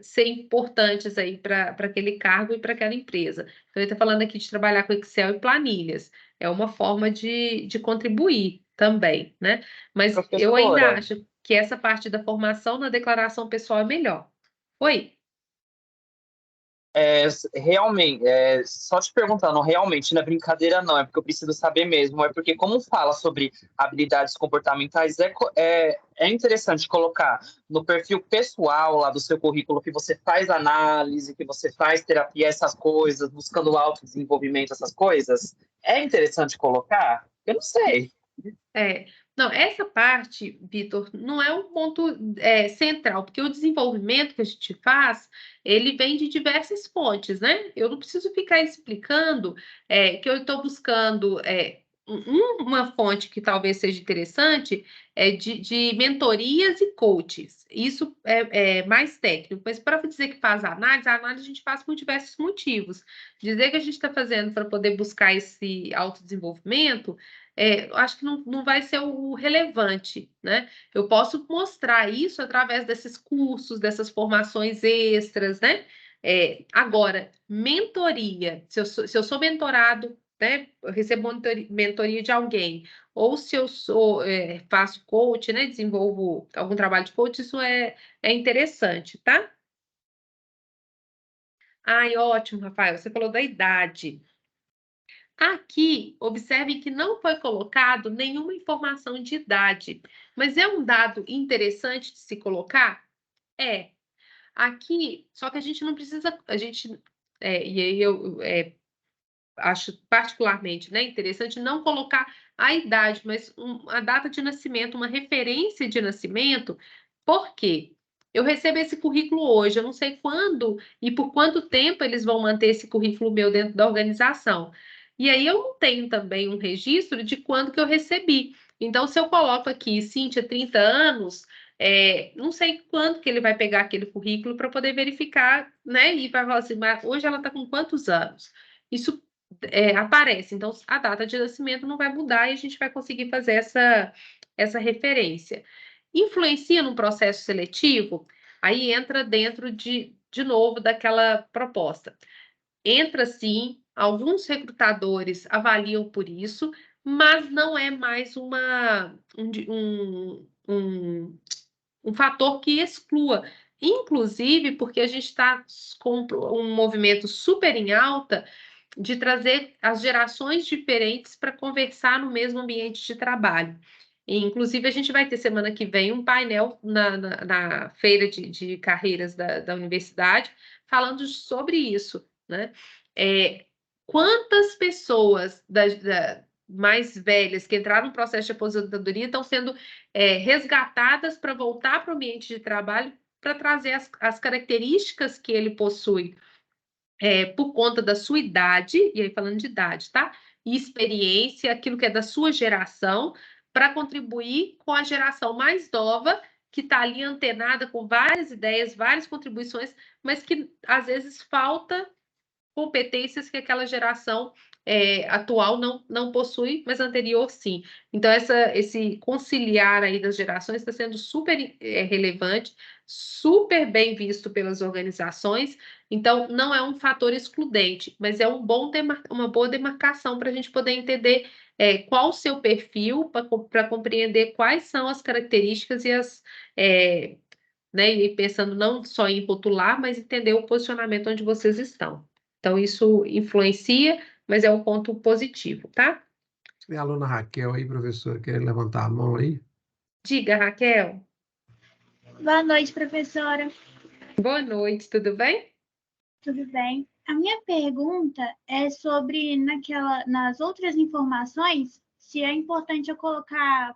ser importantes aí para aquele cargo e para aquela empresa. Então, ele está falando aqui de trabalhar com Excel e planilhas. É uma forma de contribuir também, né? Mas eu ainda acho que essa parte da formação na declaração pessoal é melhor. Oi? Realmente, só te perguntando, realmente, não é brincadeira não, é porque eu preciso saber mesmo, é porque como fala sobre habilidades comportamentais, é interessante colocar no perfil pessoal lá do seu currículo que você faz análise, que você faz terapia, essas coisas, buscando autodesenvolvimento, essas coisas. É interessante colocar? Eu não sei. Não, essa parte, Vitor, não é um ponto central, porque o desenvolvimento que a gente faz, ele vem de diversas fontes, né? Eu não preciso ficar explicando que eu estou buscando uma fonte que talvez seja interessante de mentorias e coaches. Isso é mais técnico, mas para dizer que faz a análise a gente faz por diversos motivos. Dizer que a gente está fazendo para poder buscar esse autodesenvolvimento acho que não vai ser o relevante, né? Eu posso mostrar isso através desses cursos, dessas formações extras, né? Agora, mentoria, se eu sou mentorado, né? Eu recebo mentoria de alguém, ou se eu faço coach, né? Desenvolvo algum trabalho de coach, isso é interessante, tá? Ai, ótimo, Rafael. Você falou da idade. Aqui, observe que não foi colocado nenhuma informação de idade, mas é um dado interessante de se colocar? Aqui, só que a gente não precisa, e aí eu acho particularmente, né, interessante não colocar a idade, mas a data de nascimento, uma referência de nascimento. Por quê? Eu recebo esse currículo hoje, eu não sei quando e por quanto tempo eles vão manter esse currículo meu dentro da organização. E aí eu não tenho também um registro de quando que eu recebi. Então, se eu coloco aqui, Cíntia, 30 anos, não sei quando que ele vai pegar aquele currículo para poder verificar, né? E vai falar assim, mas hoje ela está com quantos anos? Isso aparece. Então, a data de nascimento não vai mudar e a gente vai conseguir fazer essa referência. Influencia no processo seletivo? Aí entra dentro de novo daquela proposta. Entra sim, alguns recrutadores avaliam por isso, mas não é mais um fator que exclua. Inclusive, porque a gente está com um movimento super em alta de trazer as gerações diferentes para conversar no mesmo ambiente de trabalho. E, inclusive, a gente vai ter semana que vem um painel na feira de carreiras da universidade falando sobre isso, né? Quantas pessoas mais velhas que entraram no processo de aposentadoria estão sendo resgatadas para voltar para o ambiente de trabalho para trazer as características que ele possui por conta da sua idade, e aí falando de idade, tá? E experiência, aquilo que é da sua geração, para contribuir com a geração mais nova, que está ali antenada com várias ideias, várias contribuições, mas que às vezes falta competências que aquela geração atual não possui, mas anterior sim. Então, esse conciliar aí das gerações está sendo super relevante, super bem visto pelas organizações. Então, não é um fator excludente, mas é uma boa demarcação para a gente poder entender qual o seu perfil, para compreender quais são as características né, e pensando não só em rotular, mas entender o posicionamento onde vocês estão. Então, isso influencia, mas é um ponto positivo, tá? Tem a aluna Raquel aí, professora, quer levantar a mão aí? Diga, Raquel. Boa noite, professora. Boa noite, tudo bem? Tudo bem. A minha pergunta é sobre nas outras informações, se é importante eu colocar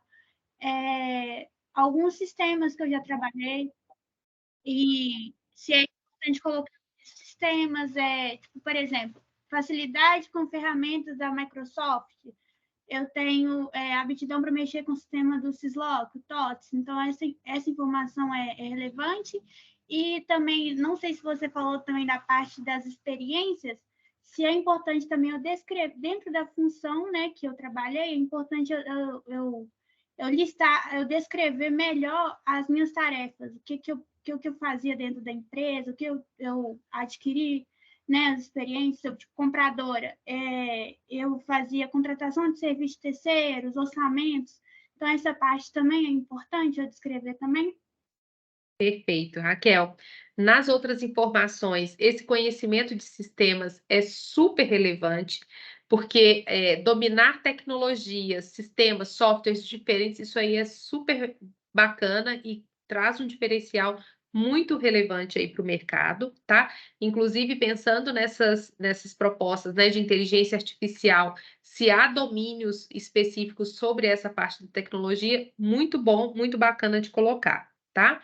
alguns sistemas que eu já trabalhei e se é importante colocar sistemas, tipo, por exemplo, facilidade com ferramentas da Microsoft. Eu tenho aptidão para mexer com o sistema do Syslog, o TOTS, então essa informação é relevante. E também, não sei se você falou também da parte das experiências, se é importante também eu descrever, dentro da função, né, que eu trabalhei, é importante eu listar, eu descrever melhor as minhas tarefas, o que eu fazia dentro da empresa, o que eu adquiri, né, as experiências, tipo, compradora, eu fazia contratação de serviços terceiros, orçamentos, então essa parte também é importante eu descrever também? Perfeito, Raquel. Nas outras informações, esse conhecimento de sistemas é super relevante, porque dominar tecnologias, sistemas, softwares diferentes, isso aí é super bacana e traz um diferencial muito relevante aí para o mercado, tá? Inclusive, pensando nessas propostas, né, de inteligência artificial, se há domínios específicos sobre essa parte de tecnologia, muito bom, muito bacana de colocar, tá?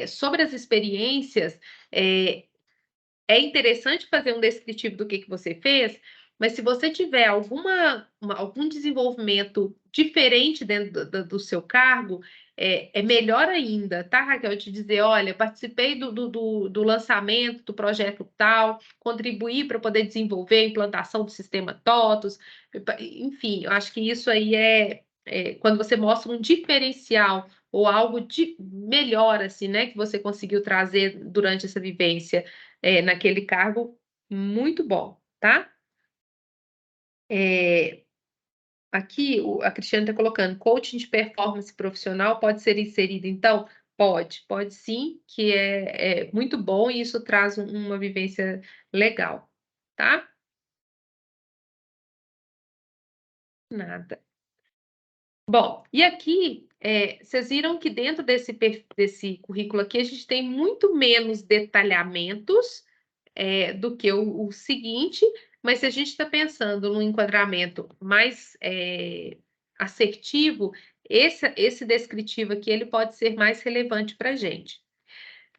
Sobre as experiências, é interessante fazer um descritivo do que você fez, mas se você tiver algum desenvolvimento diferente dentro do seu cargo, é melhor ainda, tá, Raquel? Te dizer, olha, participei do lançamento do projeto tal, contribuí para poder desenvolver a implantação do sistema TOTUS, enfim, eu acho que isso aí quando você mostra um diferencial ou algo de melhor, assim, né, que você conseguiu trazer durante essa vivência naquele cargo, muito bom, tá? Aqui a Cristiane está colocando, coaching de performance profissional pode ser inserido, então? Pode sim, que é muito bom e isso traz uma vivência legal, tá? Nada. Bom, e aqui, vocês viram que dentro desse currículo aqui, a gente tem muito menos detalhamentos do que o seguinte, mas se a gente está pensando num enquadramento mais assertivo, esse descritivo aqui, ele pode ser mais relevante para a gente.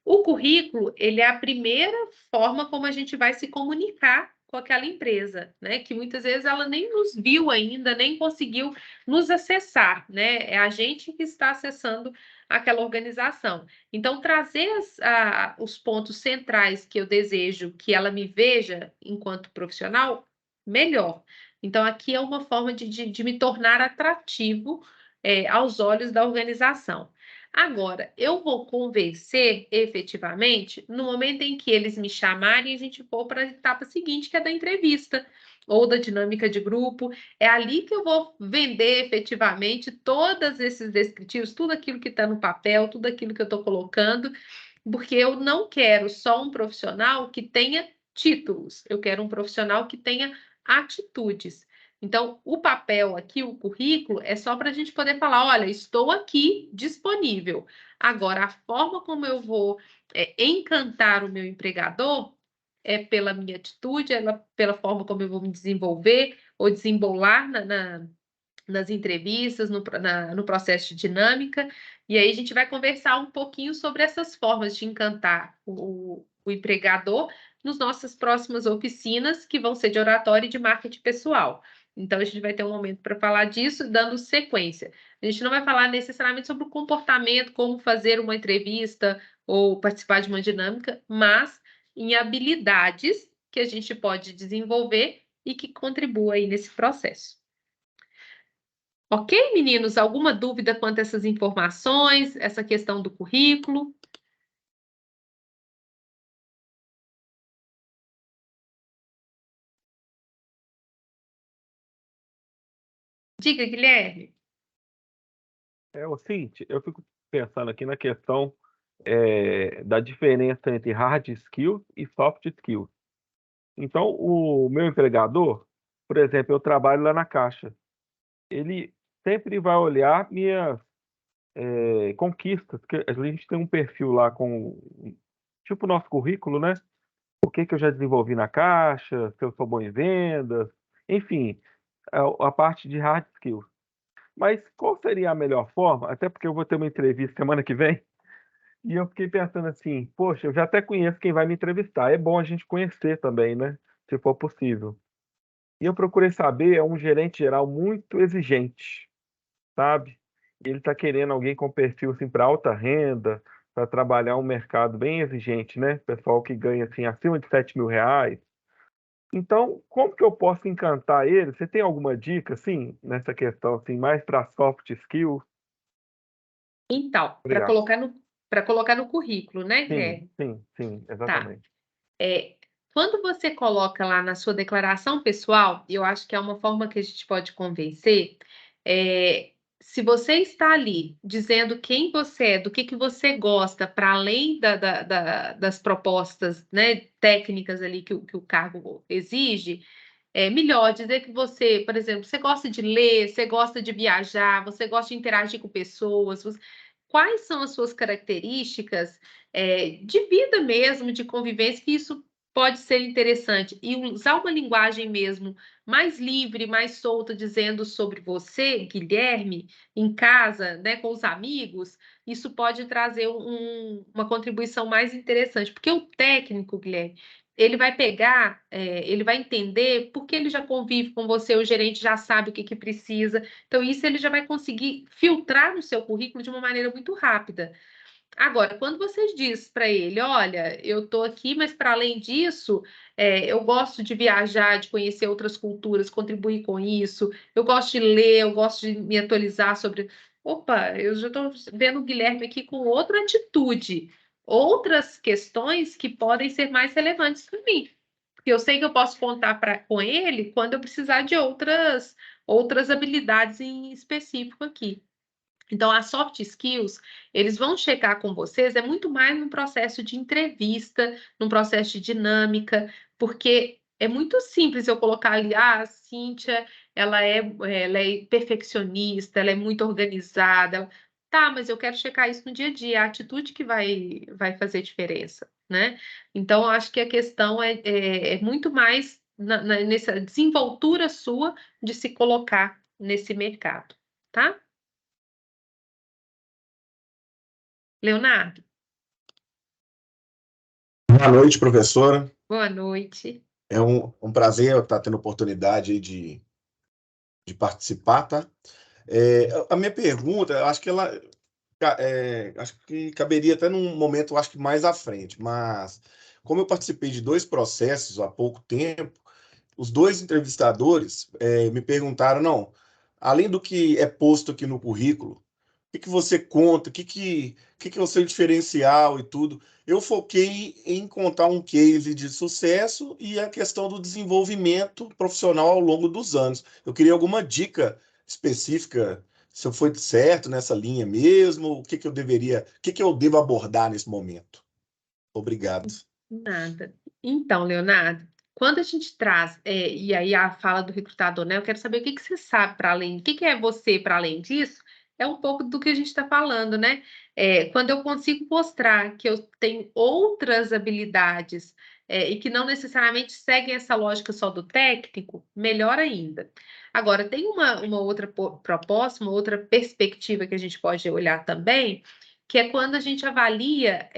O currículo, ele é a primeira forma como a gente vai se comunicar com aquela empresa, né? Que muitas vezes ela nem nos viu ainda, nem conseguiu nos acessar, né? É a gente que está acessando aquela organização. Então, trazer os pontos centrais que eu desejo que ela me veja enquanto profissional, melhor. Então, aqui é uma forma de me tornar atrativo aos olhos da organização. Agora, eu vou convencer efetivamente no momento em que eles me chamarem e a gente for para a etapa seguinte, que é da entrevista ou da dinâmica de grupo. É ali que eu vou vender efetivamente todos esses descritivos, tudo aquilo que está no papel, tudo aquilo que eu estou colocando, porque eu não quero só um profissional que tenha títulos, eu quero um profissional que tenha atitudes. Então, o papel aqui, o currículo, é só para a gente poder falar, olha, estou aqui disponível. Agora, a forma como eu vou encantar o meu empregador é pela minha atitude, pela forma como eu vou me desenvolver ou desembolar nas entrevistas, no processo de dinâmica, e aí a gente vai conversar um pouquinho sobre essas formas de encantar o empregador nas nossas próximas oficinas, que vão ser de oratória e de marketing pessoal. Então, a gente vai ter um momento para falar disso, dando sequência. A gente não vai falar necessariamente sobre o comportamento, como fazer uma entrevista ou participar de uma dinâmica, mas em habilidades que a gente pode desenvolver e que contribuam aí nesse processo. Ok, meninos? Alguma dúvida quanto a essas informações, essa questão do currículo? Diga, Guilherme. Cintia, eu fico pensando aqui na questão da diferença entre hard skills e soft skills. Então, o meu empregador, por exemplo, eu trabalho lá na Caixa, ele sempre vai olhar minhas conquistas, porque a gente tem um perfil lá com, tipo, o nosso currículo, né? O que eu já desenvolvi na Caixa, se eu sou bom em vendas, enfim, a parte de hard skills. Mas qual seria a melhor forma? Até porque eu vou ter uma entrevista semana que vem, e eu fiquei pensando assim, poxa, eu já até conheço quem vai me entrevistar. É bom a gente conhecer também, né? Se for possível. E eu procurei saber, é um gerente geral muito exigente, sabe? Ele está querendo alguém com perfil assim, para alta renda, para trabalhar um mercado bem exigente, né? Pessoal que ganha assim, acima de R$ 7.000. Então, como que eu posso encantar ele? Você tem alguma dica, assim, nessa questão, assim, mais para soft skills? Então, para Obrigado. colocar no currículo, né, Guilherme? Sim, Tá. exatamente. Quando você coloca lá na sua declaração pessoal, eu acho que é uma forma que a gente pode convencer, se você está ali dizendo quem você é, do que você gosta, para além das propostas, né, técnicas ali que o cargo exige, é melhor dizer que você, por exemplo, você gosta de ler, você gosta de viajar, você gosta de interagir com pessoas. Quais são as suas características de vida mesmo, de convivência, que isso pode ser interessante. E usar uma linguagem mesmo mais livre, mais solta, dizendo sobre você, Guilherme, em casa, né, com os amigos, isso pode trazer uma contribuição mais interessante. Porque o técnico, Guilherme, ele vai pegar, ele vai entender porque ele já convive com você, o gerente já sabe o que precisa. Então, isso ele já vai conseguir filtrar no seu currículo de uma maneira muito rápida. Agora, quando você diz para ele, olha, eu estou aqui, mas para além disso, eu gosto de viajar, de conhecer outras culturas, contribuir com isso, eu gosto de ler, eu gosto de me atualizar sobre. Opa, eu já estou vendo o Guilherme aqui com outra atitude, outras questões que podem ser mais relevantes para mim. Porque eu sei que eu posso contar com ele quando eu precisar de outras habilidades em específico aqui. Então, as soft skills, eles vão checar com vocês, é muito mais num processo de entrevista, num processo de dinâmica, porque é muito simples eu colocar ali, a Cíntia, ela é perfeccionista, ela é muito organizada. Tá, mas eu quero checar isso no dia a dia, a atitude que vai fazer diferença, né? Então, eu acho que a questão é muito mais nessa desenvoltura sua de se colocar nesse mercado, tá? Leonardo, Boa noite, professora. boa noite. É um prazer eu estar tendo a oportunidade aí de participar, tá? A minha pergunta, eu acho que acho que caberia até num momento, acho que mais à frente, mas como eu participei de 2 processos há pouco tempo, os 2 entrevistadores me perguntaram, não, além do que é posto aqui no currículo, o que você conta, o que é o seu diferencial e tudo. Eu foquei em contar um case de sucesso e a questão do desenvolvimento profissional ao longo dos anos. Eu queria alguma dica específica, se eu fui certo nessa linha mesmo, o que eu devo abordar nesse momento. Obrigado. Nada. Então, Leonardo, quando a gente traz, e aí a fala do recrutador, né? Eu quero saber o que você sabe para além, o que é você para além disso, é um pouco do que a gente está falando, né? Quando eu consigo mostrar que eu tenho outras habilidades e que não necessariamente seguem essa lógica só do técnico, melhor ainda. Agora, tem uma outra proposta, uma outra perspectiva que a gente pode olhar também, que é quando a gente avalia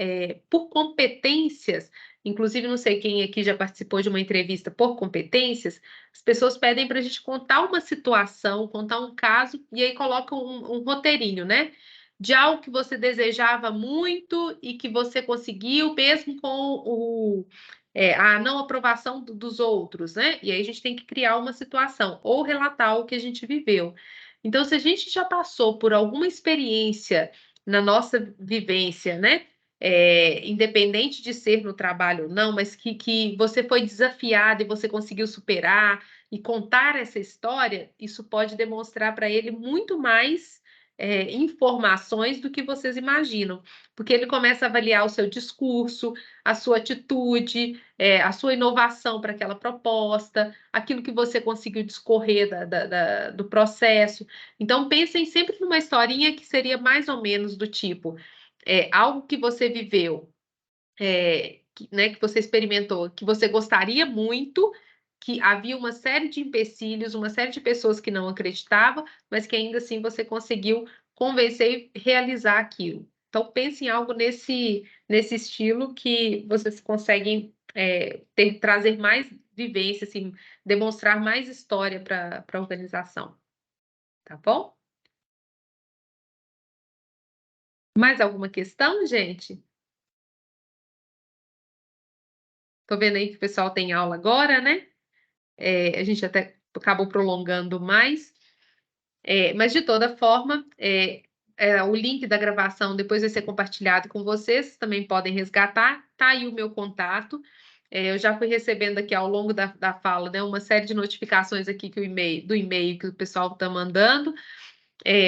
por competências. Inclusive, não sei quem aqui já participou de uma entrevista por competências, as pessoas pedem para a gente contar uma situação, contar um caso, e aí colocam um roteirinho, né? De algo que você desejava muito e que você conseguiu, mesmo com a não aprovação dos outros, né? E aí a gente tem que criar uma situação ou relatar o que a gente viveu. Então, se a gente já passou por alguma experiência na nossa vivência, né? Independente de ser no trabalho ou não, mas que você foi desafiado e você conseguiu superar e contar essa história, isso pode demonstrar para ele muito mais informações do que vocês imaginam, porque ele começa a avaliar o seu discurso, a sua atitude, a sua inovação para aquela proposta, aquilo que você conseguiu discorrer do processo. Então, pensem sempre numa historinha que seria mais ou menos do tipo algo que você viveu, que você experimentou, que você gostaria muito, que havia uma série de empecilhos, uma série de pessoas que não acreditavam, mas que ainda assim você conseguiu convencer e realizar aquilo. Então, pense em algo nesse estilo que vocês conseguem trazer mais vivência, assim, demonstrar mais história para a organização. Tá bom? Mais alguma questão, gente? Tô vendo aí que o pessoal tem aula agora, né? A gente até acabou prolongando mais. Mas, de toda forma, o link da gravação depois vai ser compartilhado com vocês, também podem resgatar. Tá aí o meu contato. Eu já fui recebendo aqui ao longo da fala, né, uma série de notificações aqui do e-mail que o pessoal está mandando.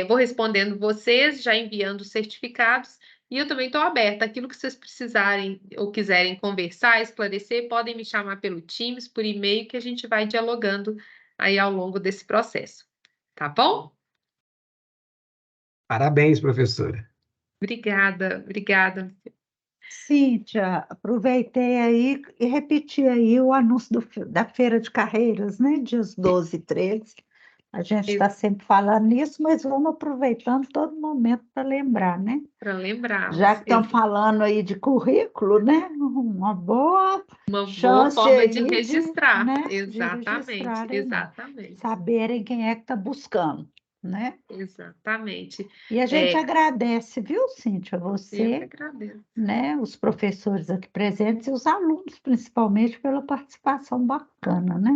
Vou respondendo vocês, já enviando os certificados. E eu também estou aberta. Aquilo que vocês precisarem ou quiserem conversar, esclarecer, podem me chamar pelo Teams, por e-mail, que a gente vai dialogando aí ao longo desse processo. Tá bom? Parabéns, professora. Obrigada, obrigada. Cíntia, aproveitei aí e repeti aí o anúncio da Feira de Carreiras, né? Dias 12 e 13. A gente está sempre falando nisso, mas vamos aproveitando todo momento para lembrar, né? Para lembrar. Já que estão falando aí de currículo, né? Uma boa chance forma de aí registrar. né? Exatamente, De registrarem, exatamente. saberem quem é que está buscando, né? Exatamente. E a gente agradece, viu, Cíntia, você, eu que agradeço. Né, os professores aqui presentes e os alunos, principalmente, pela participação bacana, né?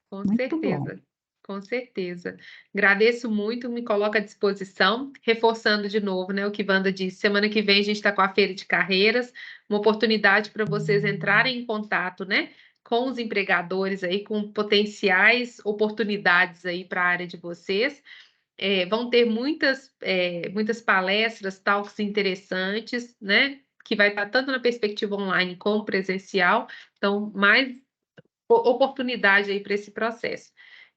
Com Muito certeza. bom. Com certeza. Agradeço muito, me coloco à disposição, reforçando de novo, né, o que Wanda disse. Semana que vem a gente está com a Feira de Carreiras, uma oportunidade para vocês entrarem em contato, né, com os empregadores aí, com potenciais oportunidades aí para a área de vocês. Vão ter muitas palestras, talks interessantes, né, que vai estar tanto na perspectiva online como presencial. Então, mais oportunidade aí para esse processo.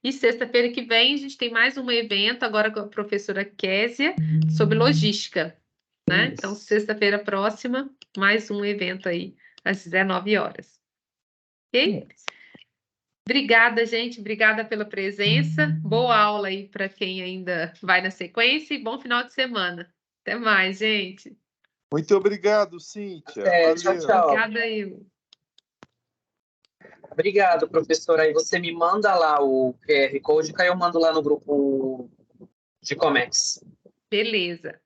E sexta-feira que vem a gente tem mais um evento, agora com a professora Késia, sobre logística, né? Isso. Então, sexta-feira próxima, mais um evento aí, às 19 horas. Ok? Isso. Obrigada, gente. Obrigada pela presença. Boa aula aí para quem ainda vai na sequência e bom final de semana. Até mais, gente. Muito obrigado, Cíntia. Tchau, Valeu. tchau. Obrigada, eu. Obrigado, professora. Aí você me manda lá o QR Code, que aí eu mando lá no grupo de Comex. Beleza.